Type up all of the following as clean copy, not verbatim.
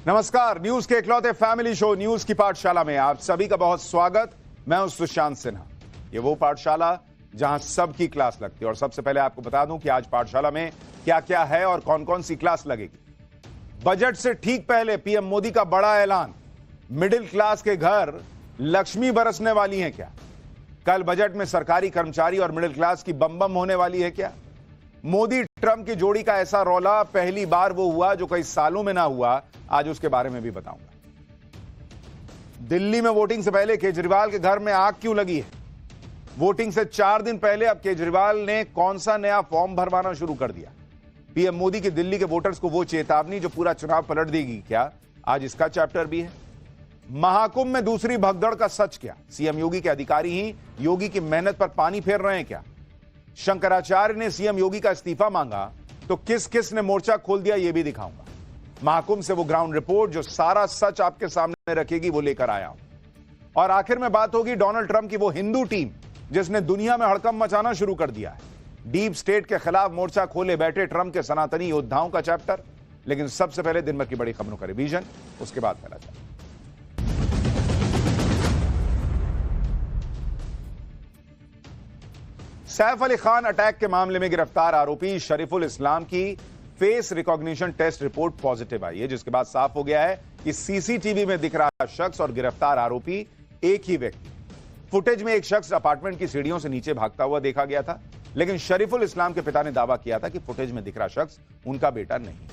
नमस्कार, न्यूज के इकलौते फैमिली शो न्यूज की पाठशाला में आप सभी का बहुत स्वागत। मैं हूं सुशांत सिन्हा। ये वो पाठशाला जहां सबकी क्लास लगती है और सबसे पहले आपको बता दूं कि आज पाठशाला में क्या क्या है और कौन कौन सी क्लास लगेगी। बजट से ठीक पहले पीएम मोदी का बड़ा ऐलान, मिडिल क्लास के घर लक्ष्मी बरसने वाली है क्या? कल बजट में सरकारी कर्मचारी और मिडिल क्लास की बम बम होने वाली है क्या? मोदी ट्रंप की जोड़ी का ऐसा रौला पहली बार वो हुआ जो कई सालों में ना हुआ, आज उसके बारे में भी बताऊंगा। दिल्ली में वोटिंग से पहले केजरीवाल के घर में आग क्यों लगी है? वोटिंग से 4 दिन पहले अब केजरीवाल ने कौन सा नया फॉर्म भरवाना शुरू कर दिया? पीएम मोदी की दिल्ली के वोटर्स को वो चेतावनी जो पूरा चुनाव पलट देगी क्या? आज इसका चैप्टर भी है। महाकुंभ में दूसरी भगदड़ का सच क्या? सीएम योगी के अधिकारी ही योगी की मेहनत पर पानी फेर रहे हैं क्या? शंकराचार्य ने सीएम योगी का इस्तीफा मांगा तो किस किस ने मोर्चा खोल दिया, यह भी दिखाऊंगा। महाकुंभ से वो ग्राउंड रिपोर्ट जो सारा सच आपके सामने रखेगी, वो लेकर आया हूं। और आखिर में बात होगी डोनाल्ड ट्रंप की वो हिंदू टीम जिसने दुनिया में हड़कंप मचाना शुरू कर दिया है। डीप स्टेट के खिलाफ मोर्चा खोले बैठे ट्रंप के सनातनी योद्धाओं का चैप्टर। लेकिन सबसे पहले दिन भर की बड़ी खबरों का रिवीजन, उसके बाद पहला चैप्टर। सैफ अली खान अटैक के मामले में गिरफ्तार आरोपी शरीफुल इस्लाम की face recognition test report positive आई है, जिसके बाद साफ हो गया है कि सीसीटीवी में दिख रहा शख्स और गिरफ्तार आरोपी एक ही व्यक्ति। फुटेज में एक शख्स अपार्टमेंट की सीढ़ियों से नीचे भागता हुआ देखा गया था, लेकिन शरीफुल इस्लाम के पिता ने दावा किया था कि फुटेज में दिख रहा शख्स उनका बेटा नहीं।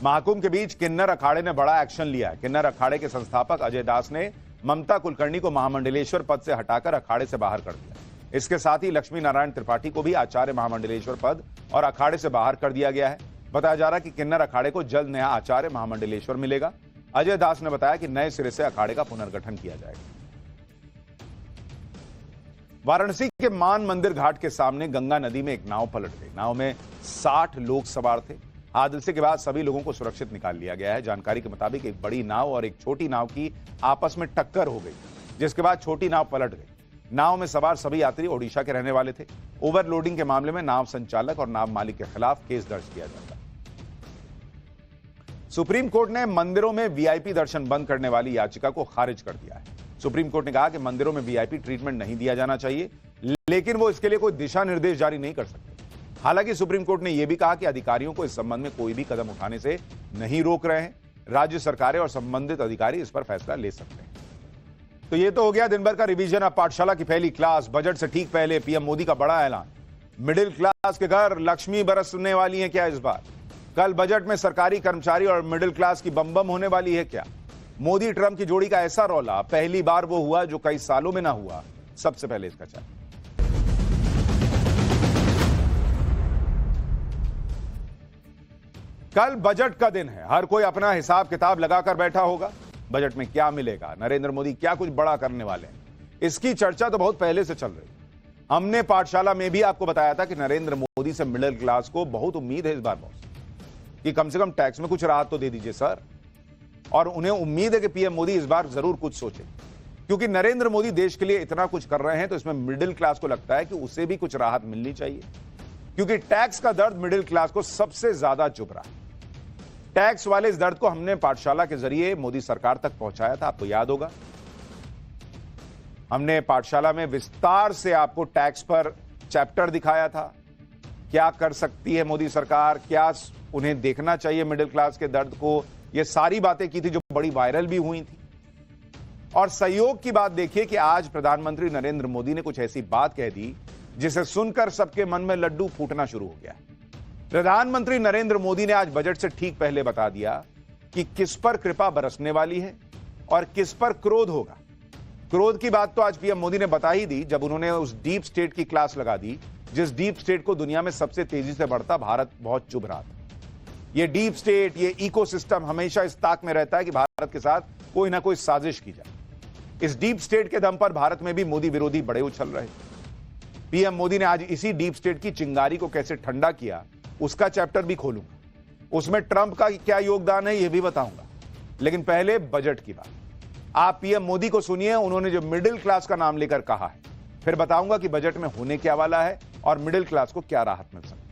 महाकुंभ के बीच किन्नर अखाड़े ने बड़ा एक्शन लिया है। किन्नर अखाड़े के संस्थापक अजय दास ने ममता कुलकर्णी को महामंडलेश्वर पद से हटाकर अखाड़े से बाहर कर दिया। इसके साथ ही लक्ष्मी नारायण त्रिपाठी को भी आचार्य महामंडलेश्वर पद और अखाड़े से बाहर कर दिया गया है। बताया जा रहा है कि किन्नर अखाड़े को जल्द नया आचार्य महामंडलेश्वर मिलेगा। अजय दास ने बताया कि नए सिरे से अखाड़े का पुनर्गठन किया जाएगा। वाराणसी के मान मंदिर घाट के सामने गंगा नदी में एक नाव पलट गई। नाव में 60 लोग सवार थे। हादसे के बाद सभी लोगों को सुरक्षित निकाल लिया गया है। जानकारी के मुताबिक एक बड़ी नाव और एक छोटी नाव की आपस में टक्कर हो गई, जिसके बाद छोटी नाव पलट गई। नाव में सवार सभी यात्री ओडिशा के रहने वाले थे। ओवरलोडिंग के मामले में नाव संचालक और नाव मालिक के खिलाफ केस दर्ज किया जाएगा। सुप्रीम कोर्ट ने मंदिरों में वीआईपी दर्शन बंद करने वाली याचिका को खारिज कर दिया है। सुप्रीम कोर्ट ने कहा कि मंदिरों में वीआईपी ट्रीटमेंट नहीं दिया जाना चाहिए, लेकिन वो इसके लिए कोई दिशा निर्देश जारी नहीं कर सकते। हालांकि सुप्रीम कोर्ट ने यह भी कहा कि अधिकारियों को इस संबंध में कोई भी कदम उठाने से नहीं रोक रहे हैं। राज्य सरकारें और संबंधित अधिकारी इस पर फैसला ले सकते हैं। तो ये तो हो गया दिन भर का रिवीजन। अब पाठशाला की पहली क्लास। बजट से ठीक पहले पीएम मोदी का बड़ा ऐलान, मिडिल क्लास के घर लक्ष्मी बरसने वाली है क्या इस बार? कल बजट में सरकारी कर्मचारी और मिडिल क्लास की बम बम होने वाली है क्या? मोदी ट्रंप की जोड़ी का ऐसा रौला पहली बार वो हुआ जो कई सालों में ना हुआ। सबसे पहले इसका चैप्टर। कल बजट का दिन है। हर कोई अपना हिसाब किताब लगाकर बैठा होगा। बजट में क्या मिलेगा, नरेंद्र मोदी क्या कुछ बड़ा करने वाले हैं, इसकी चर्चा तो बहुत पहले से चल रही है। हमने पाठशाला में भी आपको बताया था कि नरेंद्र मोदी से मिडिल क्लास को बहुत उम्मीद है इस बार बॉस, कि कम से कम टैक्स में कुछ राहत तो दे दीजिए सर। और उन्हें उम्मीद है कि पीएम मोदी इस बार जरूर कुछ सोचे, क्योंकि नरेंद्र मोदी देश के लिए इतना कुछ कर रहे हैं तो इसमें मिडिल क्लास को लगता है कि उसे भी कुछ राहत मिलनी चाहिए, क्योंकि टैक्स का दर्द मिडिल क्लास को सबसे ज्यादा चुभ रहा है। टैक्स वाले इस दर्द को हमने पाठशाला के जरिए मोदी सरकार तक पहुंचाया था, आपको याद होगा। हमने पाठशाला में विस्तार से आपको टैक्स पर चैप्टर दिखाया था। क्या कर सकती है मोदी सरकार, क्या उन्हें देखना चाहिए मिडिल क्लास के दर्द को, ये सारी बातें की थी जो बड़ी वायरल भी हुई थी। और सहयोग की बात देखिए कि आज प्रधानमंत्री नरेंद्र मोदी ने कुछ ऐसी बात कह दी जिसे सुनकर सबके मन में लड्डू फूटना शुरू हो गया। प्रधानमंत्री नरेंद्र मोदी ने आज बजट से ठीक पहले बता दिया कि किस पर कृपा बरसने वाली है और किस पर क्रोध होगा। क्रोध की बात तो आज पीएम मोदी ने बता ही दी जब उन्होंने उस डीप स्टेट की क्लास लगा दी, जिस डीप स्टेट को दुनिया में सबसे तेजी से बढ़ता भारत बहुत चुभ रहा था। ये डीप स्टेट, ये इकोसिस्टम हमेशा इस ताक में रहता है कि भारत के साथ कोई ना कोई साजिश की जाए। इस डीप स्टेट के दम पर भारत में भी मोदी विरोधी बड़े उछल रहे। पीएम मोदी ने आज इसी डीप स्टेट की चिंगारी को कैसे ठंडा किया, उसका चैप्टर भी खोलूंगा। उसमें ट्रंप का क्या योगदान है यह भी बताऊंगा। लेकिन पहले बजट की बात। आप पीएम मोदी को सुनिए, उन्होंने जो मिडिल क्लास का नाम लेकर कहा है, फिर बताऊंगा कि बजट में होने क्या वाला है और मिडिल क्लास को क्या राहत मिल सकती है।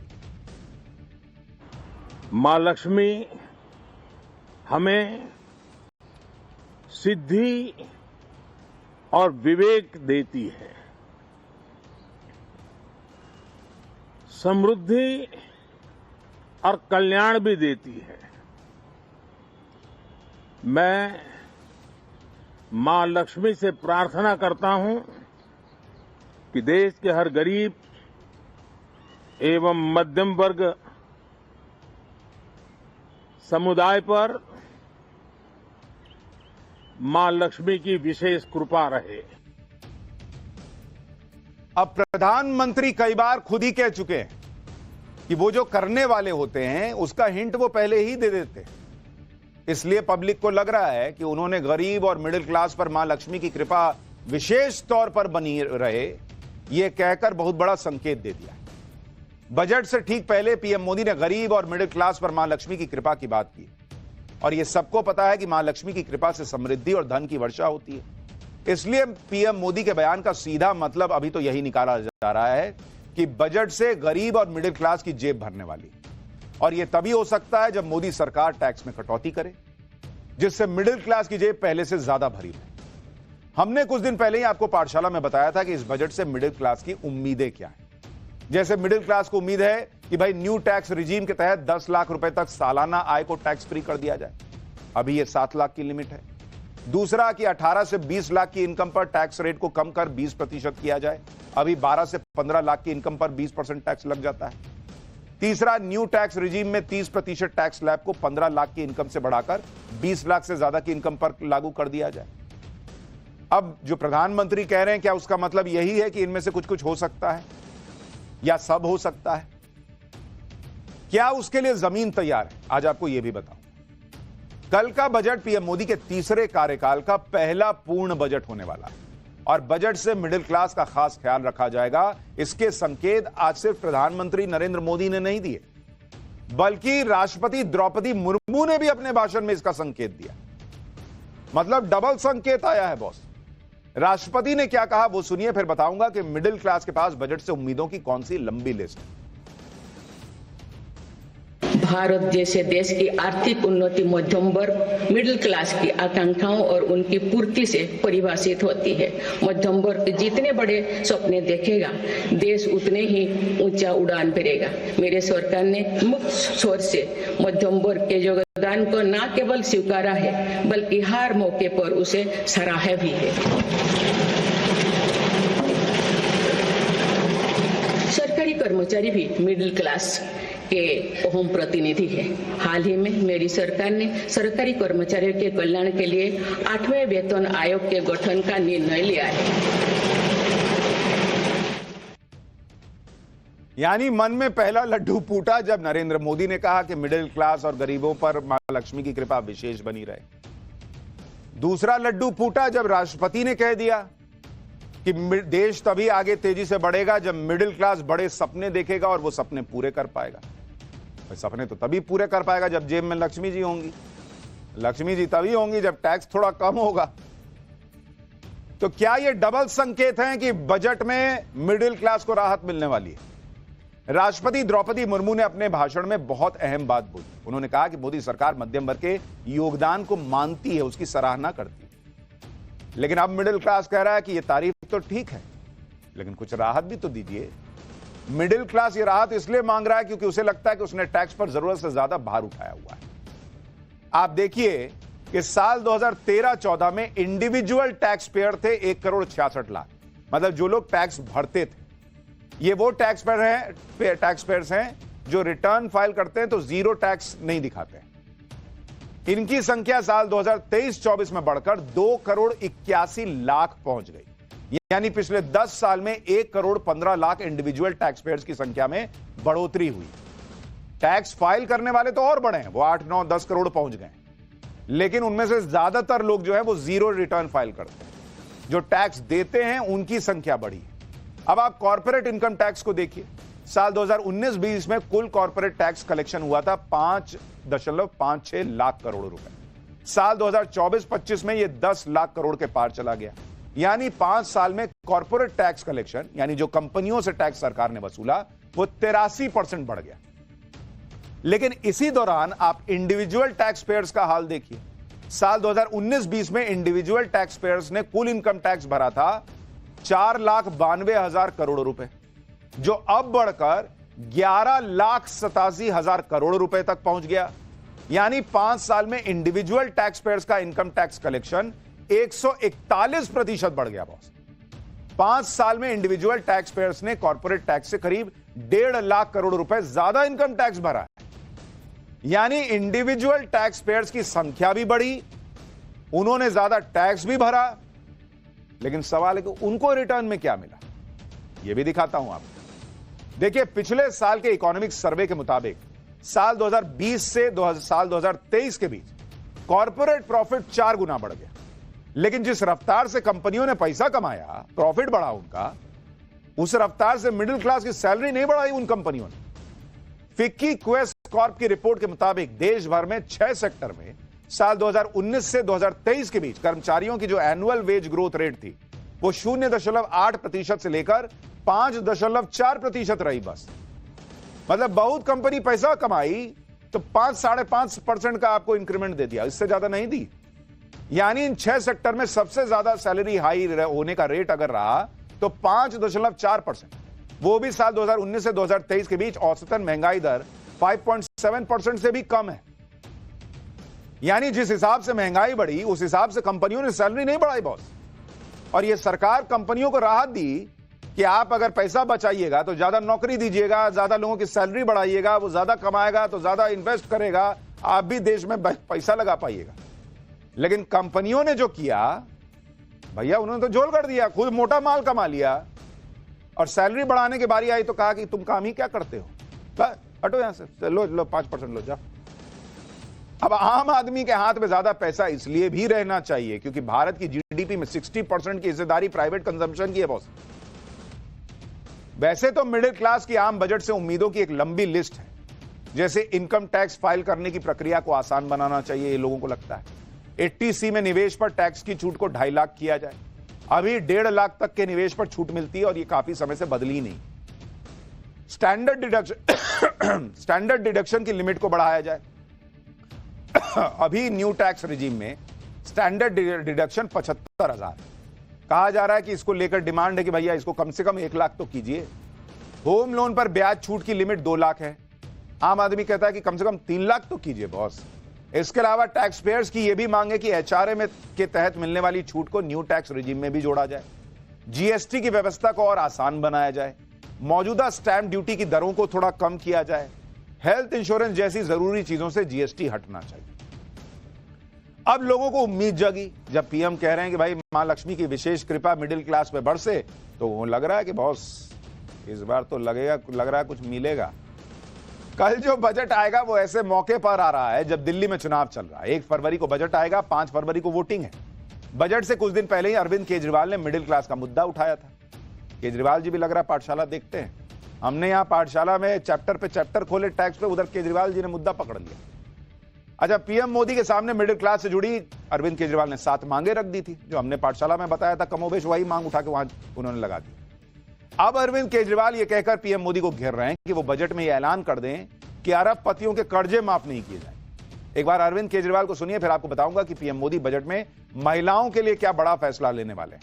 मां लक्ष्मी हमें सिद्धि और विवेक देती है, समृद्धि और कल्याण भी देती है। मैं मां लक्ष्मी से प्रार्थना करता हूं कि देश के हर गरीब एवं मध्यम वर्ग समुदाय पर मां लक्ष्मी की विशेष कृपा रहे। अब प्रधानमंत्री कई बार खुद ही कह चुके हैं कि वो जो करने वाले होते हैं उसका हिंट वो पहले ही दे देते हैं। इसलिए पब्लिक को लग रहा है कि उन्होंने गरीब और मिडिल क्लास पर मां लक्ष्मी की कृपा विशेष तौर पर बनी रहे, यह कहकर बहुत बड़ा संकेत दे दिया। बजट से ठीक पहले पीएम मोदी ने गरीब और मिडिल क्लास पर मां लक्ष्मी की कृपा की बात की और यह सबको पता है कि मां लक्ष्मी की कृपा से समृद्धि और धन की वर्षा होती है। इसलिए पीएम मोदी के बयान का सीधा मतलब अभी तो यही निकाला जा रहा है कि बजट से गरीब और मिडिल क्लास की जेब भरने वाली, और यह तभी हो सकता है जब मोदी सरकार टैक्स में कटौती करे जिससे मिडिल क्लास की जेब पहले से ज्यादा भरी रहे। हमने कुछ दिन पहले ही आपको पाठशाला में बताया था कि इस बजट से मिडिल क्लास की उम्मीदें क्या हैं। जैसे मिडिल क्लास को उम्मीद है कि भाई न्यू टैक्स रिजीम के तहत 10 लाख रुपए तक सालाना आय को टैक्स फ्री कर दिया जाए, अभी यह 7 लाख की लिमिट है। दूसरा कि 18 से 20 लाख की इनकम पर टैक्स रेट को कम कर 20% किया जाए, अभी 12 से 15 लाख की इनकम पर 20% टैक्स लग जाता है। तीसरा, न्यू टैक्स रिजीम में 30% टैक्स स्लैब को 15 लाख की इनकम से बढ़ाकर 20 लाख से ज्यादा की इनकम पर लागू कर दिया जाए। अब जो प्रधानमंत्री कह रहे हैं, क्या उसका मतलब यही है कि इनमें से कुछ कुछ हो सकता है या सब हो सकता है? क्या उसके लिए जमीन तैयार है? आज आपको यह भी बताऊं। कल का बजट पीएम मोदी के तीसरे कार्यकाल का पहला पूर्ण बजट होने वाला है और बजट से मिडिल क्लास का खास ख्याल रखा जाएगा। इसके संकेत आज सिर्फ प्रधानमंत्री नरेंद्र मोदी ने नहीं दिए, बल्कि राष्ट्रपति द्रौपदी मुर्मू ने भी अपने भाषण में इसका संकेत दिया। मतलब डबल संकेत आया है बॉस। राष्ट्रपति ने क्या कहा वो सुनिए, फिर बताऊंगा कि मिडिल क्लास के पास बजट से उम्मीदों की कौन सी लंबी लिस्ट है। भारत जैसे देश की आर्थिक उन्नति मध्यम वर्ग मिडिल क्लास की आकांक्षाओं और उनकी पूर्ति से परिभाषित होती है। मध्यम वर्ग जितने बड़े सपने देखेगा, देश उतने ही ऊंचा उड़ान भरेगा। मेरे सरकार ने मुक्त स्वर से मध्यम वर्ग के योगदान को न केवल स्वीकारा है, बल्कि हर मौके पर उसे सराहा भी है। सरकारी कर्मचारी भी मिडिल क्लास के अहम प्रतिनिधि है। हाल ही में मेरी सरकार ने सरकारी कर्मचारियों के कल्याण के लिए 8वें वेतन आयोग के गठन का निर्णय लिया है। यानी मन में पहला लड्डू फूटा जब नरेंद्र मोदी ने कहा कि मिडिल क्लास और गरीबों पर मां लक्ष्मी की कृपा विशेष बनी रहे। दूसरा लड्डू फूटा जब राष्ट्रपति ने कह दिया कि देश तभी आगे तेजी से बढ़ेगा जब मिडिल क्लास बड़े सपने देखेगा और वो सपने पूरे कर पाएगा। सपने तो तभी पूरे कर पाएगा जब जेब में लक्ष्मी जी होंगी। लक्ष्मी जी तभी होंगी जब टैक्स थोड़ा कम होगा। तो क्या ये डबल संकेत हैं कि बजट में मिडिल क्लास को राहत मिलने वाली है? राष्ट्रपति द्रौपदी मुर्मू ने अपने भाषण में बहुत अहम बात बोली। उन्होंने कहा कि मोदी सरकार मध्यम वर्ग के योगदान को मानती है, उसकी सराहना करती है। लेकिन अब मिडिल क्लास कह रहा है कि यह तारीफ तो ठीक है, लेकिन कुछ राहत भी तो दीजिए। मिडिल क्लास ये राहत इसलिए मांग रहा है क्योंकि उसे लगता है कि उसने टैक्स पर जरूरत से ज्यादा भार उठाया हुआ है। आप देखिए कि साल 2013-14 में इंडिविजुअल टैक्स पेयर थे 1,66,00,000। मतलब जो लोग टैक्स भरते थे, ये वो टैक्स पेयर्स हैं जो रिटर्न फाइल करते हैं तो जीरो टैक्स नहीं दिखाते हैं। इनकी संख्या साल 2023-24 में बढ़कर 2,81,00,000 पहुंच गई। यानी पिछले 10 साल में 1,15,00,000 इंडिविजुअल टैक्स पेयर्स की संख्या में बढ़ोतरी हुई। टैक्स फाइल करने वाले तो और बढ़े हैं, वो 8, 9, 10 करोड़ पहुंच गए, लेकिन उनमें से ज्यादातर लोग जो है वो जीरो रिटर्न फाइल करते हैं। जो टैक्स देते हैं उनकी संख्या बढ़ी। अब आप कॉर्पोरेट इनकम टैक्स को देखिए। साल 2019-20 में कुल कॉर्पोरेट टैक्स कलेक्शन हुआ था 5.56 लाख करोड़ रुपए। साल 2024-25 में यह 10 लाख करोड़ के पार चला गया। यानी 5 साल में कॉर्पोरेट टैक्स कलेक्शन, यानी जो कंपनियों से टैक्स सरकार ने वसूला, वो 83% बढ़ गया। लेकिन इसी दौरान आप इंडिविजुअल टैक्स पेयर्स का हाल देखिए। साल 2019-20 में इंडिविजुअल टैक्स पेयर्स ने कुल इनकम टैक्स भरा था 4,92,000 करोड़ रुपए, जो अब बढ़कर 11,87,000 करोड़ रुपए तक पहुंच गया। यानी 5 साल में इंडिविजुअल टैक्स पेयर्स का इनकम टैक्स कलेक्शन 141% बढ़ गया बॉस। 5 साल में इंडिविजुअल टैक्स पेयर्स ने कॉर्पोरेट टैक्स से करीब 1.5 लाख करोड़ रुपए ज्यादा इनकम टैक्स भरा है। यानी इंडिविजुअल टैक्स पेयर्स की संख्या भी बढ़ी, उन्होंने ज्यादा टैक्स भी भरा, लेकिन सवाल है कि उनको रिटर्न में क्या मिला। यह भी दिखाता हूं आपको। देखिए, पिछले साल के इकोनॉमिक सर्वे के मुताबिक साल 2020 से साल 2023 के बीच कॉर्पोरेट प्रॉफिट 4 गुना बढ़ गया, लेकिन जिस रफ्तार से कंपनियों ने पैसा कमाया, प्रॉफिट बढ़ा उनका, उस रफ्तार से मिडिल क्लास की सैलरी नहीं बढ़ाई उन कंपनियों ने। फिक्की क्वेस्ट कॉर्प की रिपोर्ट के मुताबिक देश भर में 6 सेक्टर में साल 2019 से 2023 के बीच कर्मचारियों की जो एनुअल वेज ग्रोथ रेट थी वो 0.8% से लेकर 5.4% रही बस। मतलब बहुत कंपनी पैसा कमाई तो 5-5.5% का आपको इंक्रीमेंट दे दिया, इससे ज्यादा नहीं दी। यानी इन 6 सेक्टर में सबसे ज्यादा सैलरी हाई होने का रेट अगर रहा तो 5.4%, वो भी साल 2019 से 2023 के बीच औसतन महंगाई दर 5.7% से भी कम है। यानी जिस हिसाब से महंगाई बढ़ी उस हिसाब से कंपनियों ने सैलरी नहीं बढ़ाई बॉस। और यह सरकार कंपनियों को राहत दी कि आप अगर पैसा बचाइएगा तो ज्यादा नौकरी दीजिएगा, ज्यादा लोगों की सैलरी बढ़ाइएगा, वो ज्यादा कमाएगा तो ज्यादा इन्वेस्ट करेगा, आप भी देश में पैसा लगा पाइएगा। लेकिन कंपनियों ने जो किया भैया, उन्होंने तो झोल कर दिया, खुद मोटा माल कमा लिया, और सैलरी बढ़ाने की बारी आई तो कहा कि तुम काम ही क्या करते हो, हटो यहां से, लो 5% लो जाओ। अब आम आदमी के हाथ में ज्यादा पैसा इसलिए भी रहना चाहिए क्योंकि भारत की जीडीपी में 60% की हिस्सेदारी प्राइवेट कंजम्पशन की है बॉस। वैसे तो मिडिल क्लास की आम बजट से उम्मीदों की एक लंबी लिस्ट है, जैसे इनकम टैक्स फाइल करने की प्रक्रिया को आसान बनाना चाहिए, ये लोगों को लगता है। 80C में निवेश पर टैक्स की छूट को 2.5 लाख किया जाए। अभी 1.5 लाख तक के निवेश पर छूट मिलती है और ये काफी समय से बदली नहीं। स्टैंडर्ड डिडक्शन की लिमिट को बढ़ाया जाए। अभी न्यू टैक्स रिजीम में स्टैंडर्ड डिडक्शन 75,000, कहा जा रहा है कि इसको लेकर डिमांड है कि भैया इसको कम से कम 1 लाख तो कीजिए। होम लोन पर ब्याज छूट की लिमिट 2 लाख है, आम आदमी कहता है कि कम से कम 3 लाख तो कीजिए बॉस। इसके अलावा टैक्स पेयर्स की यह भी मांग है कि एचआरए में के तहत मिलने वाली छूट को न्यू टैक्स रिजीम में भी जोड़ा जाए। जीएसटी की व्यवस्था को और आसान बनाया जाए। मौजूदा स्टैंप ड्यूटी की दरों को थोड़ा कम किया जाए। हेल्थ इंश्योरेंस जैसी जरूरी चीजों से जीएसटी हटना चाहिए। अब लोगों को उम्मीद जगी जब पीएम कह रहे हैं कि भाई मां लक्ष्मी की विशेष कृपा मिडिल क्लास पे बरसे, तो वो लग रहा है कि बॉस इस बार तो लग रहा है कुछ मिलेगा। कल जो बजट आएगा वो ऐसे मौके पर आ रहा है जब दिल्ली में चुनाव चल रहा है। 1 फरवरी को बजट आएगा, 5 फरवरी को वोटिंग है। बजट से कुछ दिन पहले ही अरविंद केजरीवाल ने मिडिल क्लास का मुद्दा उठाया था। केजरीवाल जी भी लग रहा है पाठशाला देखते हैं। हमने यहां पाठशाला में चैप्टर पे चैप्टर खोले टैक्स पे, उधर केजरीवाल जी ने मुद्दा पकड़ लिया। अच्छा, पीएम मोदी के सामने मिडिल क्लास से जुड़ी अरविंद केजरीवाल ने 7 मांगे रख दी थी, जो हमने पाठशाला में बताया था। कमोबेश वही मांग उठा के वहां उन्होंने लगा दी। अब अरविंद केजरीवाल ये कहकर पीएम मोदी को घेर रहे हैं कि वो बजट में ये ऐलान कर दें कि अरबपतियों के कर्जे माफ नहीं किए जाए। एक बार अरविंद केजरीवाल को सुनिए, फिर आपको बताऊंगा कि पीएम मोदी बजट में महिलाओं के लिए क्या बड़ा फैसला लेने वाले हैं।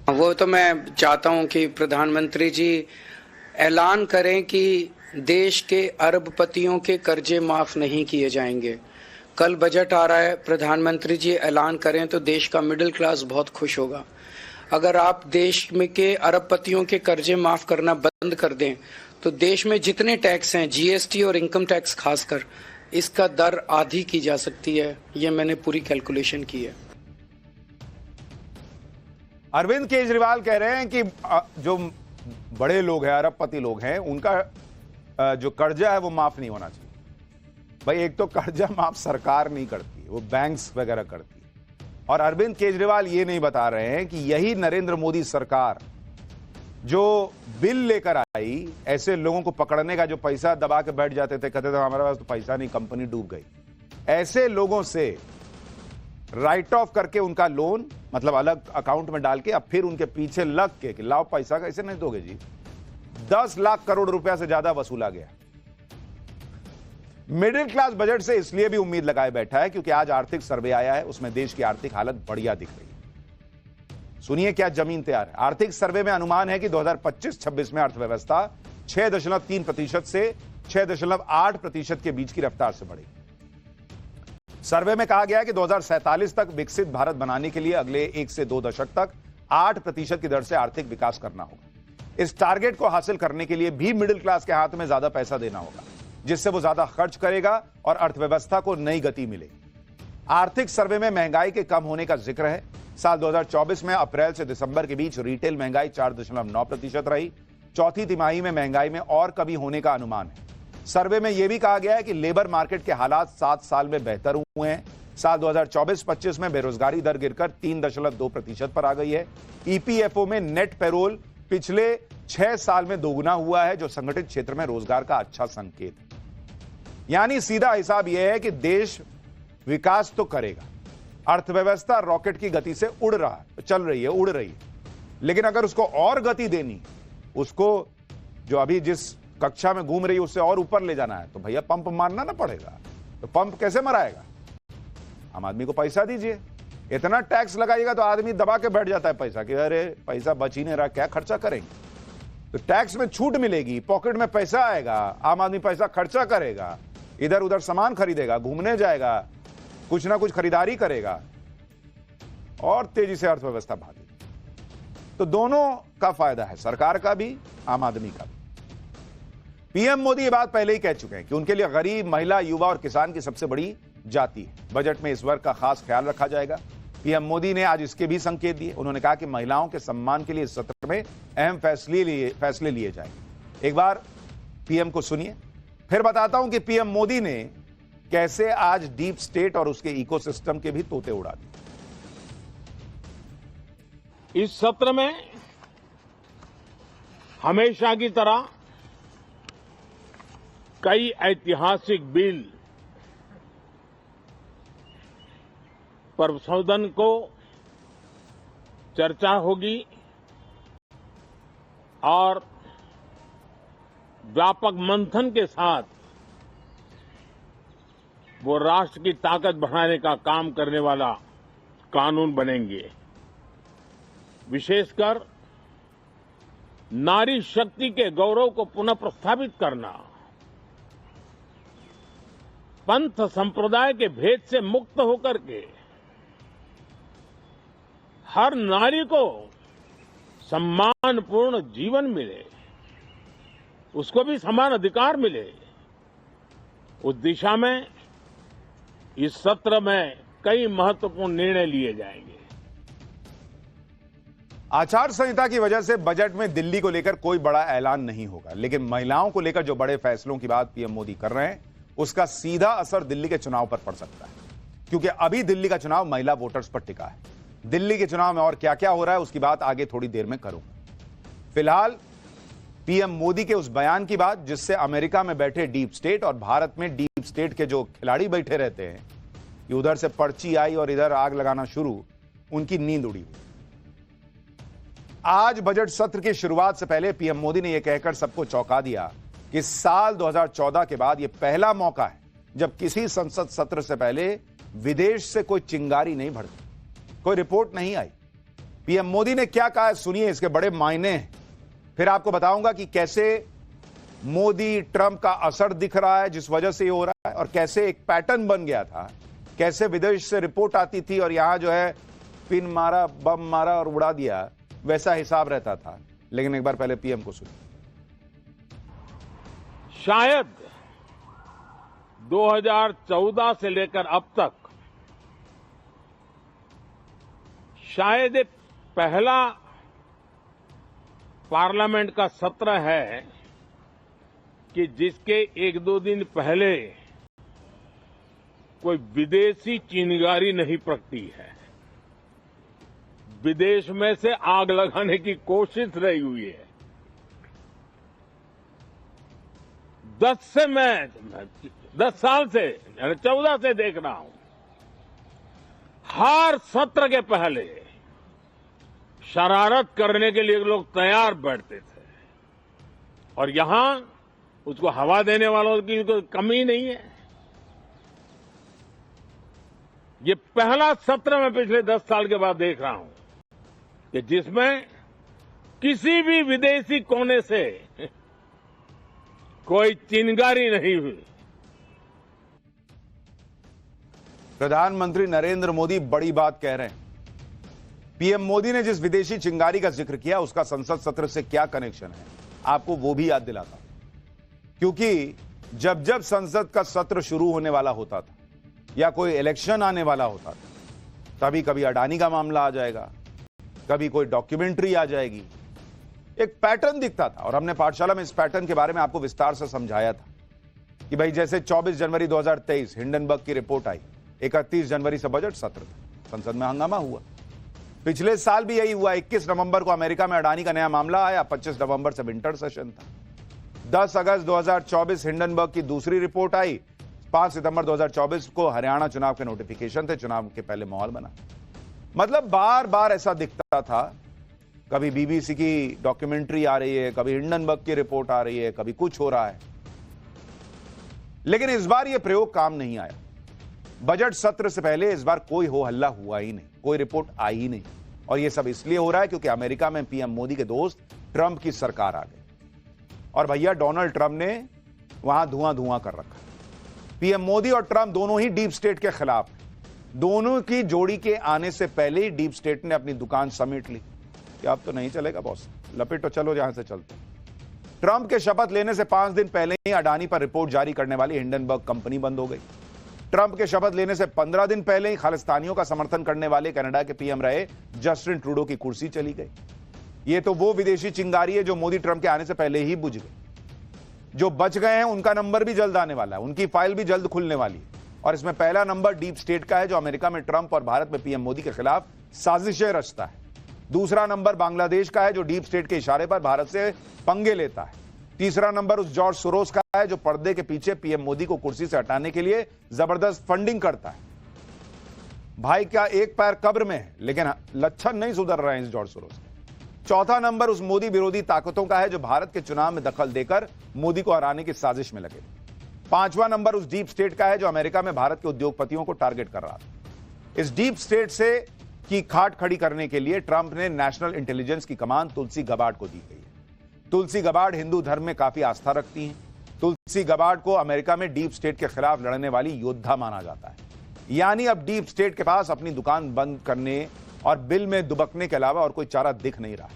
वो तो मैं चाहता हूं कि प्रधानमंत्री जी ऐलान करें कि देश के अरबपतियों के कर्जे माफ नहीं किए जाएंगे। कल बजट आ रहा है, प्रधानमंत्री जी ऐलान करें तो देश का मिडिल क्लास बहुत खुश होगा। अगर आप देश में के अरबपतियों के कर्जे माफ करना बंद कर दें तो देश में जितने टैक्स हैं, जीएसटी और इनकम टैक्स खासकर, इसका दर आधी की जा सकती है। ये मैंने पूरी कैलकुलेशन की है। अरविंद केजरीवाल कह रहे हैं कि जो बड़े लोग हैं, अरबपति लोग हैं, उनका जो कर्जा है वो माफ नहीं होना चाहिए। भाई, एक तो कर्जा माफ सरकार नहीं करती, वो बैंक्स वगैरह करती है। और अरविंद केजरीवाल ये नहीं बता रहे हैं कि यही नरेंद्र मोदी सरकार जो बिल लेकर आई, ऐसे लोगों को पकड़ने का, जो पैसा दबा के बैठ जाते थे, कहते थे हमारे पास तो पैसा नहीं, कंपनी डूब गई, ऐसे लोगों से राइट ऑफ करके उनका लोन मतलब अलग अकाउंट में डाल के अब फिर उनके पीछे लग के कि लाओ पैसा कैसे नहीं दोगे जी, 10 लाख करोड़ रुपया से ज्यादा वसूला गया। मिडिल क्लास बजट से इसलिए भी उम्मीद लगाए बैठा है क्योंकि आज आर्थिक सर्वे आया है, उसमें देश की आर्थिक हालत बढ़िया दिख रही है। सुनिए क्या जमीन तैयार है। आर्थिक सर्वे में अनुमान है कि 2025-26 में अर्थव्यवस्था 6.3% से 6.8% के बीच की रफ्तार से बढ़ेगी। सर्वे में कहा गया है कि 2047 तक विकसित भारत बनाने के लिए अगले 1 से 2 दशक तक 8% की दर से आर्थिक विकास करना होगा। इस टारगेट को हासिल करने के लिए भी मिडिल क्लास के हाथ में ज्यादा पैसा देना होगा, जिससे वो ज्यादा खर्च करेगा और अर्थव्यवस्था को नई गति मिलेगी। आर्थिक सर्वे में महंगाई के कम होने का जिक्र है। साल 2024 में अप्रैल से दिसंबर के बीच रिटेल महंगाई 4.9% रही। चौथी तिमाही में महंगाई में और कमी होने का अनुमान है। सर्वे में यह भी कहा गया है कि लेबर मार्केट के हालात 7 साल में बेहतर हुए हैं। साल 2024-25 में बेरोजगारी दर गिरकर 3.2% पर आ गई है। ईपीएफओ में नेट पेरोल पिछले 6 साल में दोगुना हुआ है, जो संगठित क्षेत्र में रोजगार का अच्छा संकेत है। यानी सीधा हिसाब यह है कि देश विकास तो करेगा, अर्थव्यवस्था रॉकेट की गति से उड़ रही है, लेकिन अगर उसको और गति देनी, उसको जो अभी जिस कक्षा में घूम रही है उससे और ऊपर ले जाना है, तो भैया पंप मारना ना पड़ेगा। तो पंप कैसे मराएगा? आम आदमी को पैसा दीजिए। इतना टैक्स लगाइएगा तो आदमी दबा के बैठ जाता है पैसा कि अरे पैसा बच ही नहीं रहा, क्या खर्चा करेंगे। तो टैक्स में छूट मिलेगी, पॉकेट में पैसा आएगा, आम आदमी पैसा खर्चा करेगा, इधर उधर सामान खरीदेगा, घूमने जाएगा, कुछ ना कुछ खरीदारी करेगा और तेजी से अर्थव्यवस्था भागेगी। तो दोनों का फायदा है, सरकार का भी, आम आदमी का भी। पीएम मोदी ये बात पहले ही कह चुके हैं कि उनके लिए गरीब, महिला, युवा और किसान की सबसे बड़ी जाति है। बजट में इस वर्ग का खास ख्याल रखा जाएगा। पीएम मोदी ने आज इसके भी संकेत दिए। उन्होंने कहा कि महिलाओं के सम्मान के लिए इस सत्र में अहम फैसले लिए जाएंगे। एक बार पीएम को सुनिए, फिर बताता हूं कि पीएम मोदी ने कैसे आज डीप स्टेट और उसके इकोसिस्टम के भी तोते उड़ा दिए। इस सत्र में हमेशा की तरह कई ऐतिहासिक बिल पर संशोधन को चर्चा होगी और व्यापक मंथन के साथ वो राष्ट्र की ताकत बढ़ाने का काम करने वाला कानून बनेंगे। विशेषकर नारी शक्ति के गौरव को पुनः प्रस्थापित करना, पंथ संप्रदाय के भेद से मुक्त होकर के हर नारी को सम्मानपूर्ण जीवन मिले, उसको भी समान अधिकार मिले, उस दिशा में इस सत्र में कई महत्वपूर्ण निर्णय लिए जाएंगे। आचार संहिता की वजह से बजट में दिल्ली को लेकर कोई बड़ा ऐलान नहीं होगा, लेकिन महिलाओं को लेकर जो बड़े फैसलों की बात पीएम मोदी कर रहे हैं, उसका सीधा असर दिल्ली के चुनाव पर पड़ सकता है, क्योंकि अभी दिल्ली का चुनाव महिला वोटर्स पर टिका है। दिल्ली के चुनाव में और क्या क्या हो रहा है उसकी बात आगे थोड़ी देर में करूंगा। फिलहाल पीएम मोदी के उस बयान की बात, जिससे अमेरिका में बैठे डीप स्टेट और भारत में डीप स्टेट के जो खिलाड़ी बैठे रहते हैं कि उधर से पर्ची आई और इधर आग लगाना शुरू, उनकी नींद उड़ी हुई। आज बजट सत्र की शुरुआत से पहले पीएम मोदी ने यह कहकर सबको चौंका दिया कि साल 2014 के बाद यह पहला मौका है जब किसी संसद सत्र से पहले विदेश से कोई चिंगारी नहीं भड़की, कोई रिपोर्ट नहीं आई। पीएम मोदी ने क्या कहा है सुनिए, इसके बड़े मायने हैं। फिर आपको बताऊंगा कि कैसे मोदी ट्रंप का असर दिख रहा है जिस वजह से ये हो रहा है, और कैसे एक पैटर्न बन गया था, कैसे विदेश से रिपोर्ट आती थी और यहां जो है पिन मारा, बम मारा और उड़ा दिया, वैसा हिसाब रहता था। लेकिन एक बार पहले पीएम को सुनिए। शायद 2014 से लेकर अब तक शायद ये पहला पार्लियामेंट का सत्र है कि जिसके 1-2 दिन पहले कोई विदेशी चिंगारी नहीं प्रगटी है, विदेश में से आग लगाने की कोशिश रही हुई है। 10 साल से 14 से देख रहा हूं, हर सत्र के पहले शरारत करने के लिए लोग तैयार बैठते थे और यहां उसको हवा देने वालों की कोई कमी नहीं है। ये पहला सत्र मैं पिछले 10 साल के बाद देख रहा हूं कि जिसमें किसी भी विदेशी कोने से कोई चिंगारी नहीं हुई। प्रधानमंत्री नरेंद्र मोदी बड़ी बात कह रहे हैं। पीएम मोदी ने जिस विदेशी चिंगारी का जिक्र किया उसका संसद सत्र से क्या कनेक्शन है, आपको वो भी याद दिलाता। क्योंकि जब जब संसद का सत्र शुरू होने वाला होता था या कोई इलेक्शन आने वाला होता था, तभी कभी अडानी का मामला आ जाएगा, कभी कोई डॉक्यूमेंट्री आ जाएगी। एक पैटर्न दिखता था और हमने पाठशाला में इस पैटर्न के बारे में आपको विस्तार से समझाया था कि भाई जैसे 24 जनवरी 2023 हिंडनबर्ग की रिपोर्ट आई, 31 जनवरी से बजट सत्र था, संसद में हंगामा हुआ। पिछले साल भी यही हुआ। 21 नवंबर को अमेरिका में अडानी का नया मामला आया, 25 नवंबर से विंटर सेशन था। 10 अगस्त 2024 हिंडनबर्ग की दूसरी रिपोर्ट आई। 5 सितंबर 2024 को हरियाणा चुनाव के नोटिफिकेशन थे, चुनाव के पहले माहौल बना। मतलब बार बार ऐसा दिखता था, कभी बीबीसी की डॉक्यूमेंट्री आ रही है, कभी हिंडनबर्ग की रिपोर्ट आ रही है, कभी कुछ हो रहा है। लेकिन इस बार यह प्रयोग काम नहीं आया। बजट सत्र से पहले इस बार कोई हो हल्ला हुआ ही नहीं, कोई रिपोर्ट आई ही नहीं। और यह सब इसलिए हो रहा है क्योंकि अमेरिका में पीएम मोदी के दोस्त ट्रंप की सरकार आ गई और भैया डोनाल्ड ट्रंप ने वहां धुआं धुआं कर रखा। पीएम मोदी और ट्रंप दोनों ही डीप स्टेट के खिलाफ हैं। दोनों की जोड़ी के आने से पहले ही डीप स्टेट ने अपनी दुकान समेट ली कि अब तो नहीं चलेगा बॉस, लपेटो चलो जहां से चलते। ट्रंप के शपथ लेने से 5 दिन पहले ही अडानी पर रिपोर्ट जारी करने वाली हिंडनबर्ग कंपनी बंद हो गई। ट्रंप के शपथ लेने से 15 दिन पहले ही खालिस्तानियों का समर्थन करने वाले कनाडा के पीएम रहे जस्टिन ट्रूडो की कुर्सी चली गई। ये तो वो विदेशी चिंगारी है जो मोदी ट्रंप के आने से पहले ही बुझ गई। जो बच गए हैं उनका नंबर भी जल्द आने वाला है, उनकी फाइल भी जल्द खुलने वाली है। और इसमें पहला नंबर डीप स्टेट का है जो अमेरिका में ट्रंप और भारत में पीएम मोदी के खिलाफ साजिशें रचता है। दूसरा नंबर बांग्लादेश का है जो डीप स्टेट के इशारे पर भारत से पंगे लेता है। तीसरा नंबर उस जॉर्ज सोरोस का है जो पर्दे के पीछे पीएम मोदी को कुर्सी से हटाने के लिए जबरदस्त फंडिंग करता है। भाई का एक पैर कब्र में है लेकिन लक्षण नहीं सुधर रहे हैं इस जॉर्ज सोरोस के। चौथा नंबर उस मोदी विरोधी ताकतों का है जो भारत के चुनाव में दखल देकर मोदी को हराने की साजिश में लगे। पांचवा नंबर उस डीप स्टेट का है जो अमेरिका में भारत के उद्योगपतियों को टारगेट कर रहा था। इस डीप स्टेट से की खाट खड़ी करने के लिए ट्रंप ने नेशनल इंटेलिजेंस की कमान तुलसी गबार्ड को दी गई है। तुलसी गबार्ड हिंदू धर्म में काफी आस्था रखती हैं। तुलसी गबार्ड को अमेरिका में डीप स्टेट के खिलाफ लड़ने वाली योद्धा माना जाता है। यानी अब डीप स्टेट के पास अपनी दुकान बंद करने और बिल में दुबकने के अलावा और कोई चारा दिख नहीं रहा।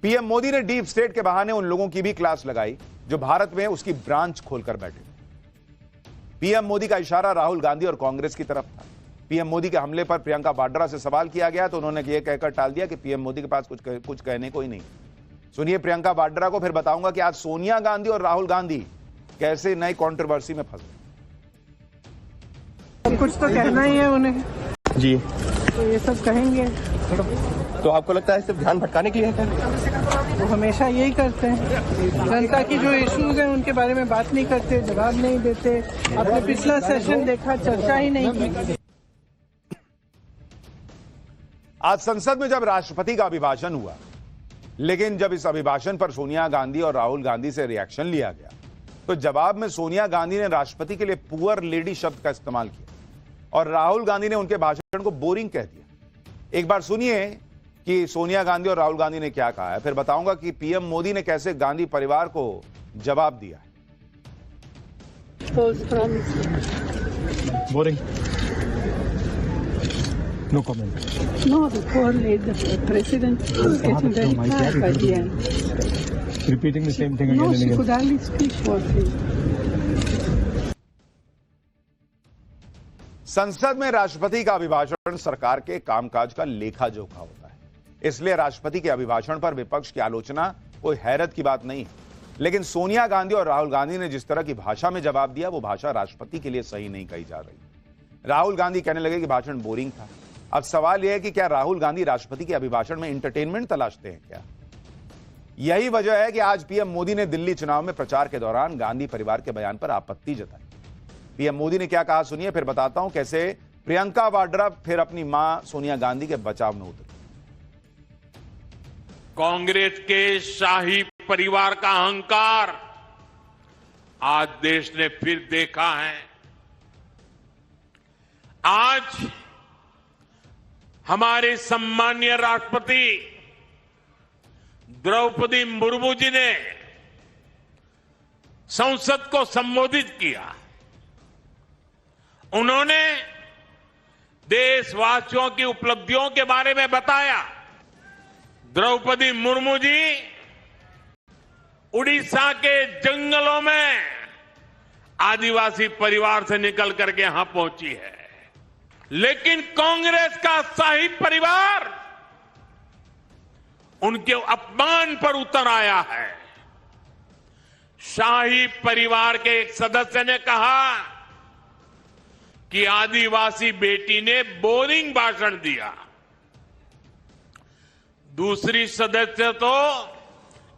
पीएम मोदी ने डीप स्टेट के बहाने उन लोगों की भी क्लास लगाई जो भारत में उसकी ब्रांच खोलकर बैठे। पीएम मोदी का इशारा राहुल गांधी और कांग्रेस की तरफ था। पीएम मोदी के हमले पर प्रियंका वाड्रा से सवाल किया गया तो उन्होंने यह कहकर टाल दिया कि पीएम मोदी के पास कुछ कहने को ही नहीं। सुनिए प्रियंका वाड्रा को, फिर बताऊंगा कि आज सोनिया गांधी और राहुल गांधी कैसे नई कंट्रोवर्सी में फंसे। कुछ तो कहना ही है उन्हें जी, तो ये सब कहेंगे। तो आपको लगता है सिर्फ ध्यान भटकाने के लिए है? वो हमेशा यही करते हैं। जनता की जो इश्यूज हैं उनके बारे में बात नहीं करते, जवाब नहीं देते। आपने पिछला सेशन देखा, चर्चा ही नहीं की। आज संसद में जब राष्ट्रपति का अभिभाषण हुआ, लेकिन जब इस अभिभाषण पर सोनिया गांधी और राहुल गांधी से रिएक्शन लिया गया तो जवाब में सोनिया गांधी ने राष्ट्रपति के लिए पुअर लेडी शब्द का इस्तेमाल किया और राहुल गांधी ने उनके भाषण को बोरिंग कह दिया। एक बार सुनिए कि सोनिया गांधी और राहुल गांधी ने क्या कहा है, फिर बताऊंगा कि पीएम मोदी ने कैसे गांधी परिवार को जवाब दिया है। Boring, no comment. No, the poor lady, the president was getting very tired by the end. Repeating the same thing again No, and she again. could hardly speak what he. संसद में राष्ट्रपति का अभिभाषण सरकार के कामकाज का लेखा जोखा होता है, इसलिए राष्ट्रपति के अभिभाषण पर विपक्ष की आलोचना कोई हैरत की बात नहीं है। लेकिन सोनिया गांधी और राहुल गांधी ने जिस तरह की भाषा में जवाब दिया वो भाषा राष्ट्रपति के लिए सही नहीं कही जा रही। राहुल गांधी कहने लगे कि भाषण बोरिंग था। अब सवाल यह है कि क्या राहुल गांधी राष्ट्रपति के अभिभाषण में एंटरटेनमेंट तलाशते हैं क्या? यही वजह है कि आज पीएम मोदी ने दिल्ली चुनाव में प्रचार के दौरान गांधी परिवार के बयान पर आपत्ति जताई। पीएम मोदी ने क्या कहा, सुनिए, फिर बताता हूं कैसे प्रियंका वाड्रा फिर अपनी मां सोनिया गांधी के बचाव में उतरी। कांग्रेस के शाही परिवार का अहंकार आज देश ने फिर देखा है। आज हमारे सम्मानीय राष्ट्रपति द्रौपदी मुर्मू जी ने संसद को संबोधित किया। उन्होंने देशवासियों की उपलब्धियों के बारे में बताया। द्रौपदी मुर्मू जी उड़ीसा के जंगलों में आदिवासी परिवार से निकल करके यहां पहुंची है, लेकिन कांग्रेस का शाही परिवार उनके अपमान पर उतर आया है। शाही परिवार के एक सदस्य ने कहा कि आदिवासी बेटी ने बोरिंग भाषण दिया। दूसरी सदस्य तो